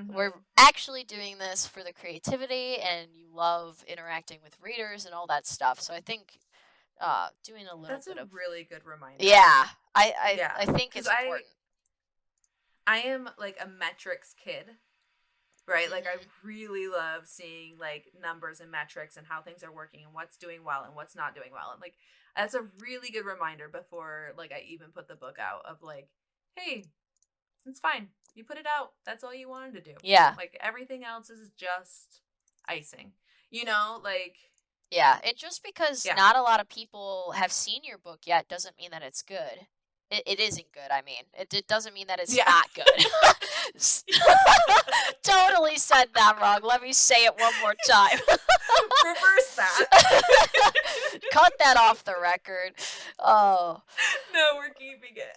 [SPEAKER 2] we're actually doing this for the creativity, and you love interacting with readers and all that stuff. So I think doing a little bit of...
[SPEAKER 1] That's a really good reminder.
[SPEAKER 2] Yeah. I think it's important.
[SPEAKER 1] I am, like, a metrics kid, right? Like, I really love seeing, like, numbers and metrics and how things are working and what's doing well and what's not doing well. And, like, that's a really good reminder before, like, I even put the book out of, like, hey, it's fine. You put it out. That's all you wanted to do.
[SPEAKER 2] Yeah.
[SPEAKER 1] Like, everything else is just icing. You know, like...
[SPEAKER 2] Yeah, and just because not a lot of people have seen your book yet doesn't mean that it's good. It isn't good, I mean. It doesn't mean that it's not good. Totally said that wrong. Let me say it one more time.
[SPEAKER 1] Reverse that.
[SPEAKER 2] Cut that off the record. Oh.
[SPEAKER 1] No, we're keeping it.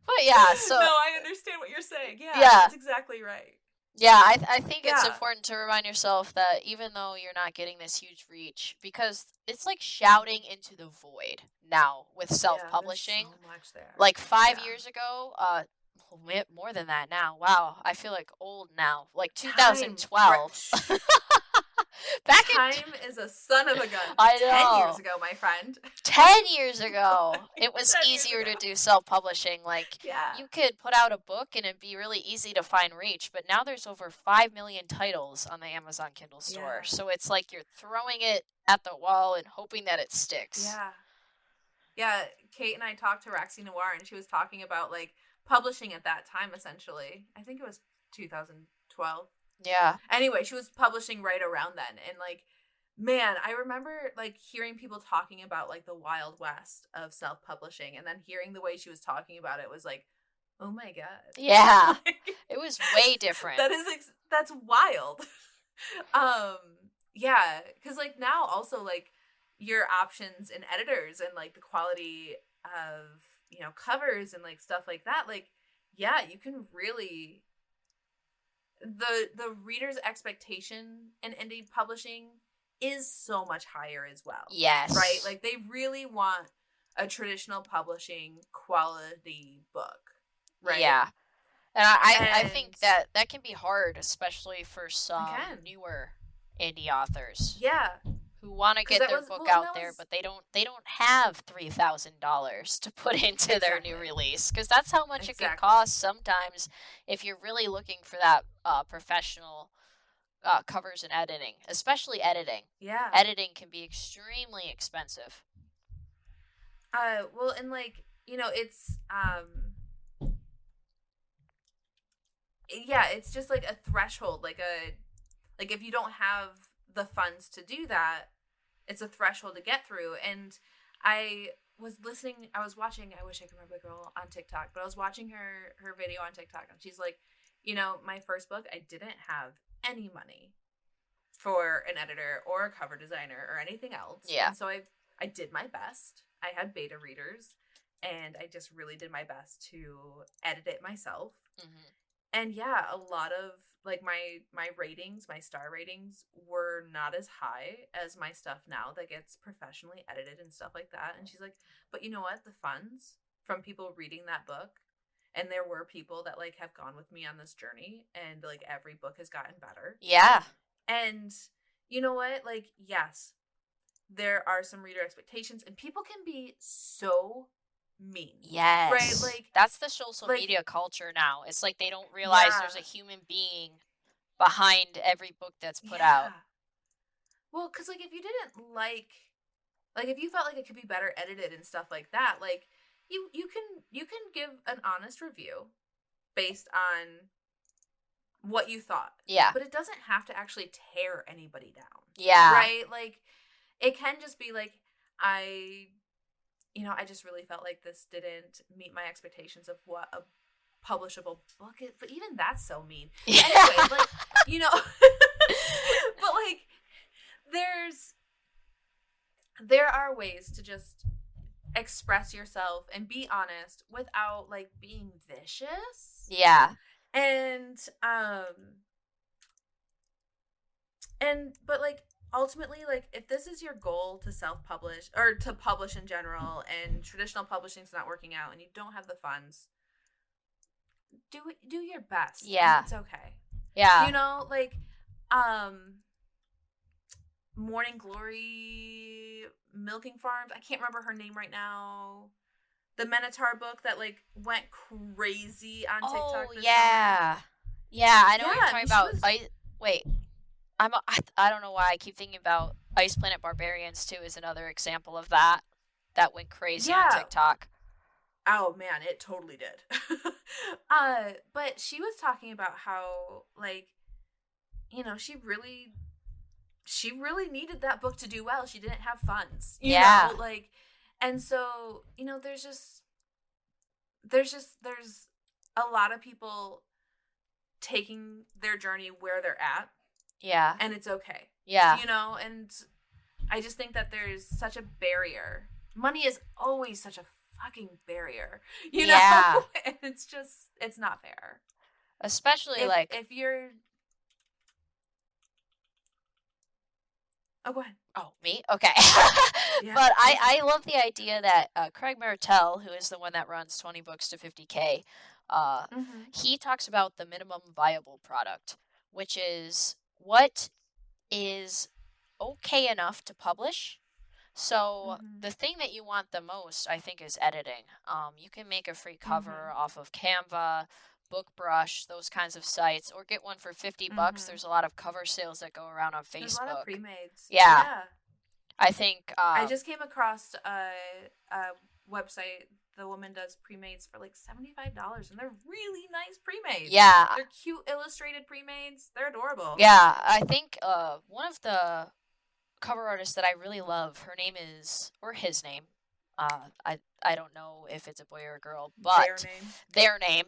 [SPEAKER 2] But yeah, so...
[SPEAKER 1] No, I understand what you're saying. Yeah, that's exactly right.
[SPEAKER 2] Yeah, I think it's important to remind yourself that even though you're not getting this huge reach, because it's like shouting into the void now with self-publishing.
[SPEAKER 1] There's so much there.
[SPEAKER 2] Like 5 years ago, more than that now. Wow, I feel like old now. Like 2012.
[SPEAKER 1] Time is a son of a gun.
[SPEAKER 2] I know.
[SPEAKER 1] 10 years ago, my friend.
[SPEAKER 2] 10 years ago, it was easier to do self-publishing. Like, you could put out a book and it'd be really easy to find reach. But now there's over 5 million titles on the Amazon Kindle store. So it's like you're throwing it at the wall and hoping that it sticks.
[SPEAKER 1] Yeah. Yeah, Kate and I talked to Roxy Noir, and she was talking about, like, publishing at that time, essentially. I think it was 2012.
[SPEAKER 2] Yeah.
[SPEAKER 1] Anyway, she was publishing right around then. And, like, man, I remember, like, hearing people talking about, like, the Wild West of self-publishing. And then hearing the way she was talking about it was like, oh, my God.
[SPEAKER 2] Yeah. It was way different.
[SPEAKER 1] That's wild. Yeah. Because, like, now also, like, your options and editors and, like, the quality of, you know, covers and, like, stuff like that. Like, yeah, you can really... The reader's expectation in indie publishing is so much higher as well.
[SPEAKER 2] Yes.
[SPEAKER 1] Right? Like, they really want a traditional publishing quality book. Right?
[SPEAKER 2] Yeah. And I
[SPEAKER 1] And
[SPEAKER 2] think that can be hard, especially for some
[SPEAKER 1] again,
[SPEAKER 2] newer indie authors
[SPEAKER 1] yeah,
[SPEAKER 2] who want to
[SPEAKER 1] because
[SPEAKER 2] get
[SPEAKER 1] that
[SPEAKER 2] their
[SPEAKER 1] was
[SPEAKER 2] book
[SPEAKER 1] well, and
[SPEAKER 2] out
[SPEAKER 1] that
[SPEAKER 2] there,
[SPEAKER 1] was
[SPEAKER 2] but they don't have $3,000 to put into their new
[SPEAKER 1] exactly,
[SPEAKER 2] release, because that's how much it can
[SPEAKER 1] exactly,
[SPEAKER 2] cost sometimes if you're really looking for that professional covers and editing, especially editing.
[SPEAKER 1] yeah.
[SPEAKER 2] Editing can be extremely expensive.
[SPEAKER 1] Well, and like it's yeah, it's just like a threshold, like if you don't have the funds to do that, it's a threshold to get through. And I was watching, I wish I could remember the girl on TikTok, but I was watching her video on TikTok, and she's like, my first book, I didn't have any money for an editor or a cover designer or anything else.
[SPEAKER 2] Yeah.
[SPEAKER 1] And so I did my best. I had beta readers, and I just really did my best to edit it myself.
[SPEAKER 2] Mm-hmm.
[SPEAKER 1] And yeah, a lot of like my ratings, my star ratings were not as high as my stuff now that gets professionally edited and stuff like that. And she's like, but you know what? The funds from people reading that book, and there were people that like have gone with me on this journey, and like every book has gotten better.
[SPEAKER 2] Yeah.
[SPEAKER 1] And you know what? Like, yes, there are some reader expectations, and people can be so mean.
[SPEAKER 2] Yes.
[SPEAKER 1] Right? Like,
[SPEAKER 2] that's the social media culture now. It's like they don't realize there's a human being behind every book that's put out.
[SPEAKER 1] Well, because like if you didn't like if you felt like it could be better edited and stuff like that, like you can give an honest review based on what you thought.
[SPEAKER 2] Yeah.
[SPEAKER 1] But it doesn't have to actually tear anybody down.
[SPEAKER 2] Yeah.
[SPEAKER 1] Right? Like it can just be like I just really felt like this didn't meet my expectations of what a publishable book is. But even that's so mean.
[SPEAKER 2] Yeah.
[SPEAKER 1] Anyway, like, but like there are ways to just express yourself and be honest without like being vicious.
[SPEAKER 2] Yeah.
[SPEAKER 1] And but like ultimately, like if this is your goal to self-publish or to publish in general, and traditional publishing's not working out and you don't have the funds, do your best.
[SPEAKER 2] Yeah.
[SPEAKER 1] It's okay.
[SPEAKER 2] Yeah.
[SPEAKER 1] Like Morning Glory Milking Farms, I can't remember her name right now. The Minotaur book that like went crazy on TikTok.
[SPEAKER 2] Oh yeah. Summer. Yeah, I know what you're talking about.
[SPEAKER 1] Wait.
[SPEAKER 2] I don't know why I keep thinking about Ice Planet Barbarians too is another example of that went crazy on TikTok.
[SPEAKER 1] Oh man, it totally did. But she was talking about how like she really needed that book to do well. She didn't have funds. You know? Like, and so, there's a lot of people taking their journey where they're at.
[SPEAKER 2] Yeah.
[SPEAKER 1] And it's okay.
[SPEAKER 2] Yeah.
[SPEAKER 1] And I just think that there's such a barrier. Money is always such a fucking barrier. You know? And it's not fair.
[SPEAKER 2] Especially
[SPEAKER 1] if you're Oh, go ahead.
[SPEAKER 2] Oh, me? Okay. Yeah. But I love the idea that Craig Martell, who is the one that runs 20 books to 50K, he talks about the minimum viable product, which is what is okay enough to publish. So the thing that you want the most, I think, is editing. You can make a free cover off of Canva, BookBrush, those kinds of sites, or get one for $50. There's a lot of cover sales that go around on Facebook.
[SPEAKER 1] There's a lot of pre-mades.
[SPEAKER 2] Yeah. I think
[SPEAKER 1] I just came across a website. The woman does pre-mades for like $75, and they're really nice pre-mades.
[SPEAKER 2] Yeah.
[SPEAKER 1] They're cute illustrated pre-mades. They're adorable.
[SPEAKER 2] Yeah, I think one of the cover artists that I really love, her name is, or his name, I don't know if it's a boy or a girl, but their name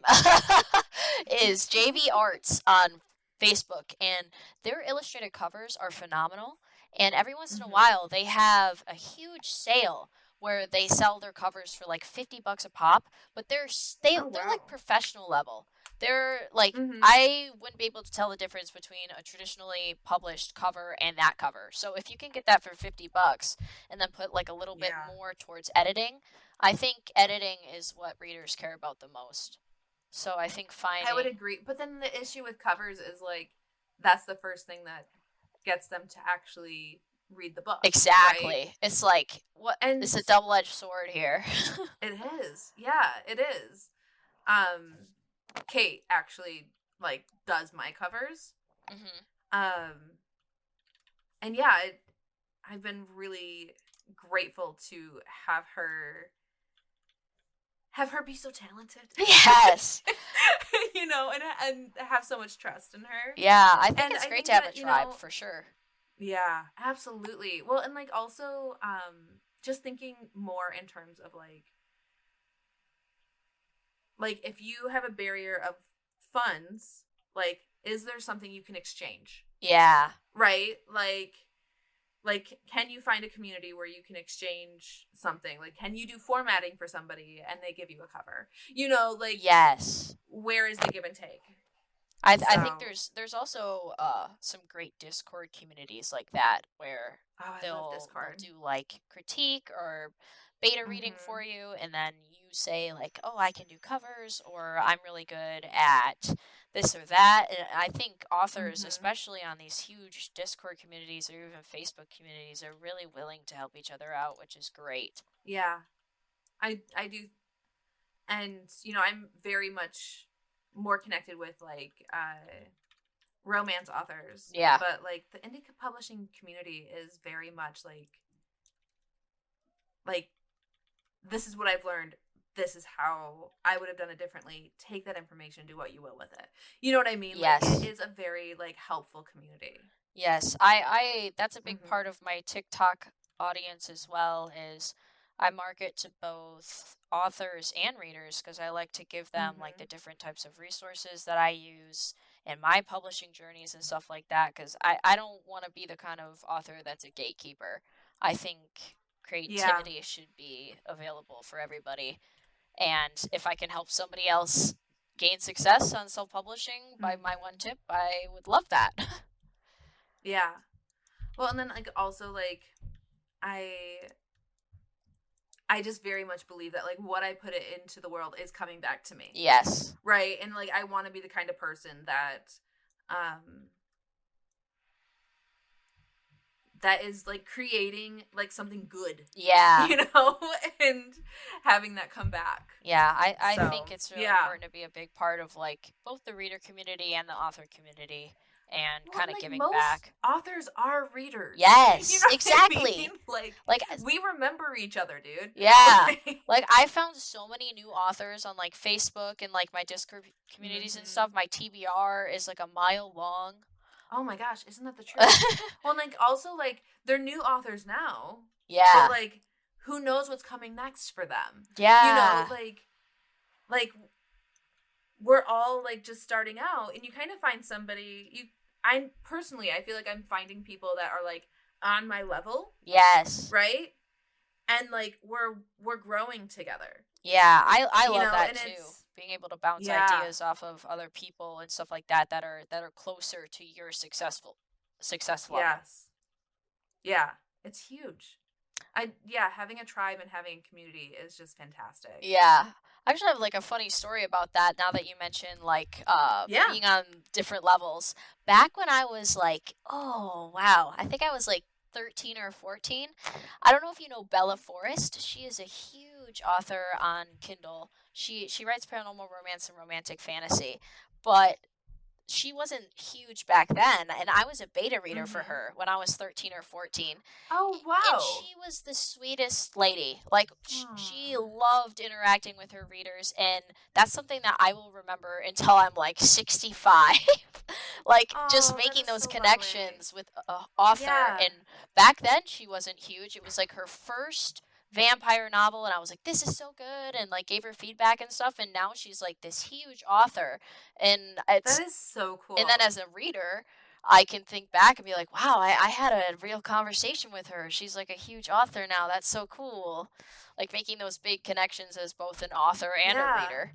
[SPEAKER 2] is JV Arts on Facebook, and their illustrated covers are phenomenal. And every once in a while, they have a huge sale where they sell their covers for like $50 a pop, but they're like professional level. They're like I wouldn't be able to tell the difference between a traditionally published cover and that cover. So if you can get that for $50 and then put like a little bit more towards editing, I think editing is what readers care about the most. So I think
[SPEAKER 1] I would agree. But then the issue with covers is, like, that's the first thing that gets them to actually read the book.
[SPEAKER 2] Exactly.
[SPEAKER 1] Right?
[SPEAKER 2] It's like, what?
[SPEAKER 1] And
[SPEAKER 2] it's a double-edged sword here.
[SPEAKER 1] it is. Yeah, it is. Kate actually, like, does my covers.
[SPEAKER 2] Mm-hmm.
[SPEAKER 1] And yeah, I've been really grateful to have her be so talented.
[SPEAKER 2] Yes.
[SPEAKER 1] You know, and have so much trust in her.
[SPEAKER 2] Yeah, I think it's great to have a tribe, for sure.
[SPEAKER 1] Yeah, absolutely. Well, and, like, also, just thinking more in terms of, like, if you have a barrier of funds, like, is there something you can exchange?
[SPEAKER 2] Yeah.
[SPEAKER 1] Right? Like, can you find a community where you can exchange something? Like, can you do formatting for somebody and they give you a cover? You know, like,
[SPEAKER 2] yes.
[SPEAKER 1] Where is the give and take?
[SPEAKER 2] I think there's also some great Discord communities like that where they'll do, like, critique or beta reading for you, and then you say, like, oh, I can do covers, or I'm really good at this or that. And I think authors, especially on these huge Discord communities or even Facebook communities, are really willing to help each other out, which is great.
[SPEAKER 1] Yeah, I do. And, you know, I'm very much more connected with, like, romance authors.
[SPEAKER 2] Yeah.
[SPEAKER 1] But, like, the indie publishing community is very much like, this is what I've learned. This is how I would have done it differently. Take that information, do what you will with it. You know what I mean?
[SPEAKER 2] Yes.
[SPEAKER 1] Like, it is a very, like, helpful community.
[SPEAKER 2] Yes. I that's a big part of my TikTok audience as well, is I market to both authors and readers, because I like to give them, like, the different types of resources that I use in my publishing journeys and stuff like that, because I don't want to be the kind of author that's a gatekeeper. I think creativity should be available for everybody. And if I can help somebody else gain success on self-publishing by my one tip, I would love that.
[SPEAKER 1] Yeah. Well, and then, like, also, like, I just very much believe that, like, what I put it into the world is coming back to me.
[SPEAKER 2] Yes.
[SPEAKER 1] Right? And, like, I want to be the kind of person that that is, like, creating, like, something good.
[SPEAKER 2] Yeah.
[SPEAKER 1] You know? And having that come back.
[SPEAKER 2] Yeah, I think it's really important to be a big part of, like, both the reader community and the author community, and kind of, like, giving back.
[SPEAKER 1] Authors are readers.
[SPEAKER 2] Yes,
[SPEAKER 1] you know
[SPEAKER 2] exactly.
[SPEAKER 1] I mean?
[SPEAKER 2] Like,
[SPEAKER 1] we remember each other, dude.
[SPEAKER 2] Yeah. Like, I found so many new authors on, like, Facebook and, like, my Discord communities and stuff. My TBR is, like, a mile long.
[SPEAKER 1] Oh my gosh, isn't that the truth? Well, like, also, like, they're new authors now.
[SPEAKER 2] Yeah.
[SPEAKER 1] But, like, who knows what's coming next for them?
[SPEAKER 2] Yeah.
[SPEAKER 1] You know, like we're all, like, just starting out, and you kind of find somebody. I feel like I'm finding people that are, like, on my level.
[SPEAKER 2] Yes.
[SPEAKER 1] Right? And, like, we're growing together.
[SPEAKER 2] Yeah, I love that too. Being able to bounce ideas off of other people and stuff like that are closer to your success level.
[SPEAKER 1] Yes. Yeah, it's huge. Having a tribe and having a community is just fantastic.
[SPEAKER 2] Yeah. I actually have, like, a funny story about that now that you mentioned, like, being on different levels. Back when I was, like, oh, wow, I think I was, like, 13 or 14. I don't know if you know Bella Forrest. She is a huge author on Kindle. She writes paranormal romance and romantic fantasy, but she wasn't huge back then, and I was a beta reader for her when I was 13 or 14.
[SPEAKER 1] Oh, wow.
[SPEAKER 2] And she was the sweetest lady. Like, she loved interacting with her readers, and that's something that I will remember until I'm, like, 65. Like, just making those connections with an author.
[SPEAKER 1] Yeah.
[SPEAKER 2] And back then, she wasn't huge. It was, like, her first vampire novel, and I was like, this is so good, and, like, gave her feedback and stuff, and now she's, like, this huge author, and
[SPEAKER 1] that is so cool.
[SPEAKER 2] And then as a reader, I can think back and be like, wow, I had a real conversation with her. She's, like, a huge author now. That's so cool. Like, making those big connections as both an author and a reader.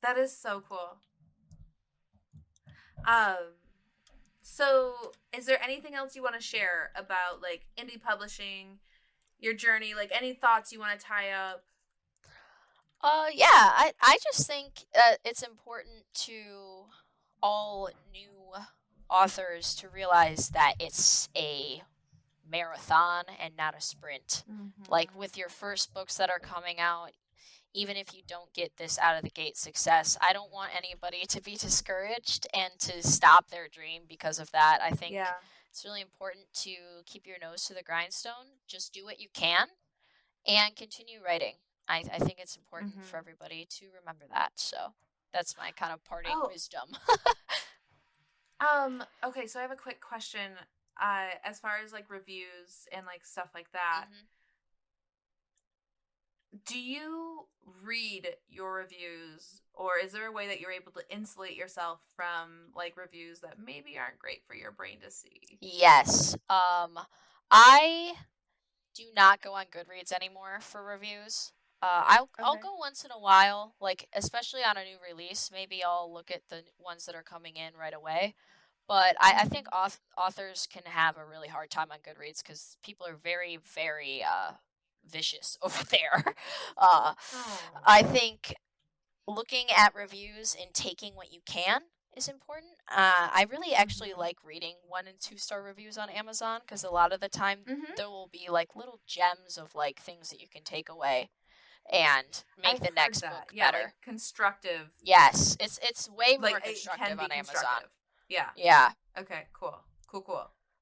[SPEAKER 1] That is so cool. So, is there anything else you want to share about, like, indie publishing, your journey, like, any thoughts you want to tie up?
[SPEAKER 2] Yeah, I just think it's important to all new authors to realize that it's a marathon and not a sprint. Like with your first books that are coming out, even if you don't get this out of the gate success, I don't want anybody to be discouraged and to stop their dream because of that. I think it's really important to keep your nose to the grindstone. Just do what you can and continue writing. I think it's important for everybody to remember that. So that's my kind of parting wisdom.
[SPEAKER 1] Okay, so I have a quick question. As far as like reviews and like stuff like that, do you read your reviews, or is there a way that you're able to insulate yourself from like reviews that maybe aren't great for your brain to see?
[SPEAKER 2] Yes. I do not go on Goodreads anymore for reviews. I'll go once in a while, like especially on a new release. Maybe I'll look at the ones that are coming in right away. But I think authors can have a really hard time on Goodreads because people are very, very vicious over there. I think looking at reviews and taking what you can is important. I really actually like reading 1 and 2 star reviews on Amazon because a lot of the time there will be like little gems of like things that you can take away and make the next book better.
[SPEAKER 1] Like constructive.
[SPEAKER 2] Yes, it's way more constructive on Amazon.
[SPEAKER 1] Yeah.
[SPEAKER 2] Yeah.
[SPEAKER 1] Okay. Cool.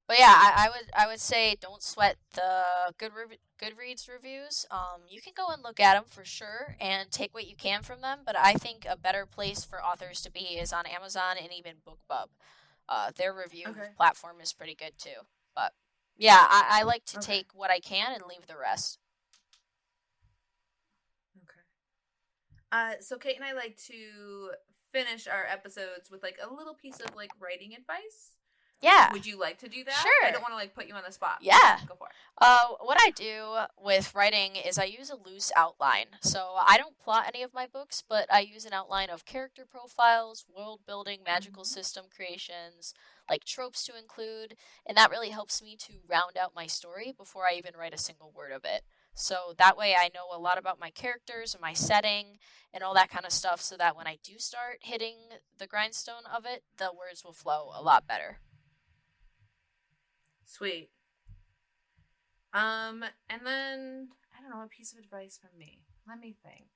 [SPEAKER 2] But yeah, I would say don't sweat the Goodreads reviews. You can go and look at them for sure and take what you can from them. But I think a better place for authors to be is on Amazon and even BookBub. Their review platform is pretty good too. But yeah, I like to take what I can and leave the rest.
[SPEAKER 1] Okay. So Kate and I like to finish our episodes with like a little piece of like writing advice.
[SPEAKER 2] Yeah.
[SPEAKER 1] Would you like to do that?
[SPEAKER 2] Sure.
[SPEAKER 1] I don't want to like put you on the spot.
[SPEAKER 2] Yeah.
[SPEAKER 1] Go for it.
[SPEAKER 2] What I do with writing is I use a loose outline. So I don't plot any of my books, but I use an outline of character profiles, world building, magical system creations, like tropes to include, and that really helps me to round out my story before I even write a single word of it. So that way I know a lot about my characters and my setting and all that kind of stuff so that when I do start hitting the grindstone of it, the words will flow a lot better.
[SPEAKER 1] Sweet. And then, I don't know, a piece of advice from me. Let me think.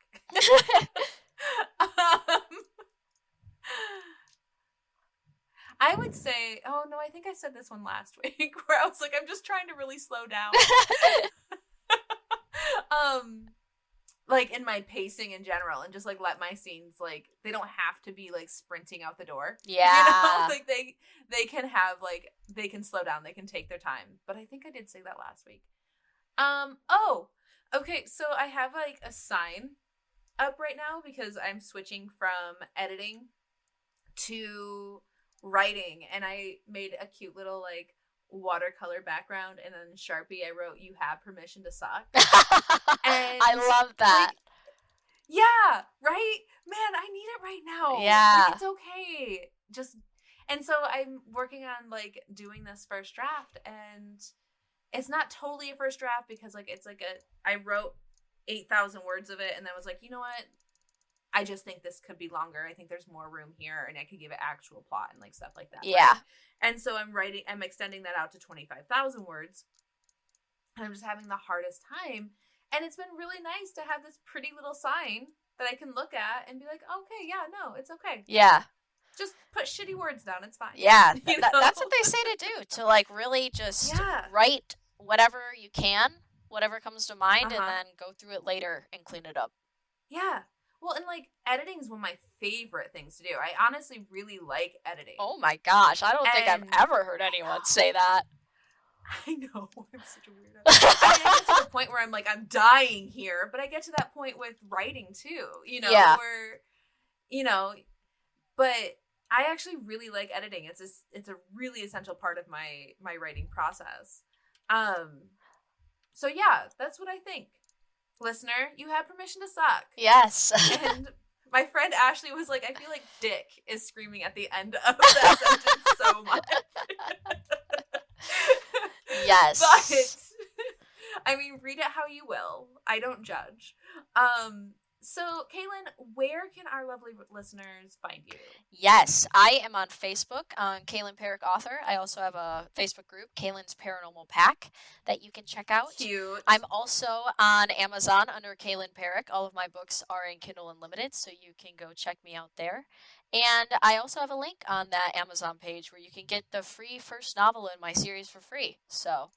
[SPEAKER 1] I would say, oh no, I think I said this one last week where I was like, I'm just trying to really slow down. Like in my pacing in general, and just like let my scenes, like they don't have to be like sprinting out the door.
[SPEAKER 2] Yeah.
[SPEAKER 1] Like they can have like, they can slow down, they can take their time. But I think I did say that last week. Okay, so I have like a sign up right now because I'm switching from editing to writing, and I made a cute little like watercolor background, and then Sharpie I wrote, "You have permission to suck." And
[SPEAKER 2] I love that.
[SPEAKER 1] Like, yeah, right? Man, I need it right now.
[SPEAKER 2] Yeah.
[SPEAKER 1] Like, it's okay. And so I'm working on like doing this first draft, and it's not totally a first draft because like it's like I wrote 8,000 words of it and then was like, you know what? I just think this could be longer. I think there's more room here, and I could give it actual plot and like stuff like that.
[SPEAKER 2] Yeah.
[SPEAKER 1] Right? And so I'm extending that out to 25,000 words. And I'm just having the hardest time. And it's been really nice to have this pretty little sign that I can look at and be like, okay, yeah, no, it's okay.
[SPEAKER 2] Yeah.
[SPEAKER 1] Just put shitty words down. It's fine.
[SPEAKER 2] Yeah. That's what they say to do, to like really just write whatever you can, whatever comes to mind, and then go through it later and clean it up.
[SPEAKER 1] Yeah. Well, and like editing is one of my favorite things to do. I honestly really like editing.
[SPEAKER 2] Oh my gosh, I don't think I've ever heard anyone say that.
[SPEAKER 1] I know, I'm such a weirdo. I get to the point where I'm like, I'm dying here, but I get to that point with writing too, where, but I actually really like editing. It's a really essential part of my writing process. So yeah, that's what I think. Listener, you have permission to suck.
[SPEAKER 2] Yes.
[SPEAKER 1] And my friend Ashley was like, I feel like Dick is screaming at the end of that sentence so much.
[SPEAKER 2] Yes.
[SPEAKER 1] But, I mean, read it how you will. I don't judge. So, Kaylin, where can our lovely listeners find you?
[SPEAKER 2] Yes, I am on Facebook on Kaylin Peyerk Author. I also have a Facebook group, Kaylin's Paranormal Pack, that you can check out.
[SPEAKER 1] Cute.
[SPEAKER 2] I'm also on Amazon under Kaylin Peyerk. All of my books are in Kindle Unlimited, so you can go check me out there. And I also have a link on that Amazon page where you can get the free first novel in my series for free. So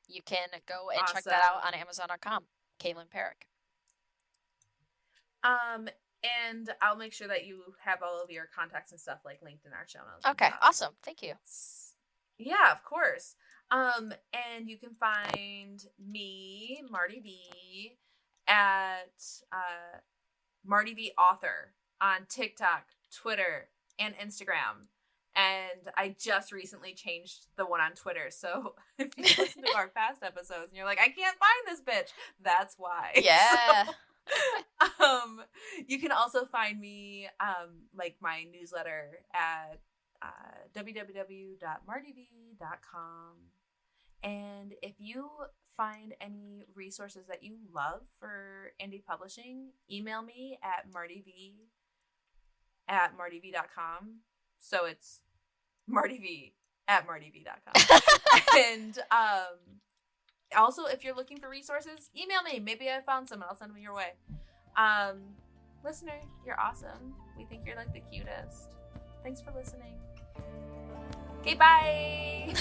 [SPEAKER 2] you can go and check that out on Amazon.com, Kaylin Peyerk.
[SPEAKER 1] And I'll make sure that you have all of your contacts and stuff like linked in our show notes.
[SPEAKER 2] Okay, awesome. Thank you.
[SPEAKER 1] Yeah, of course. And you can find me, Marty V, at Marty V Author on TikTok, Twitter, and Instagram. And I just recently changed the one on Twitter. So if you listen to our past episodes and you're like, I can't find this bitch, that's why.
[SPEAKER 2] Yeah.
[SPEAKER 1] So, you can also find me like my newsletter at www.martyv.com. And if you find any resources that you love for indie publishing, email me at martyv@martyv.com. So it's martyv@martyv.com. And also, if you're looking for resources, email me. Maybe I found some and I'll send them your way. Listener, you're awesome. We think you're like the cutest. Thanks for listening. Okay, bye.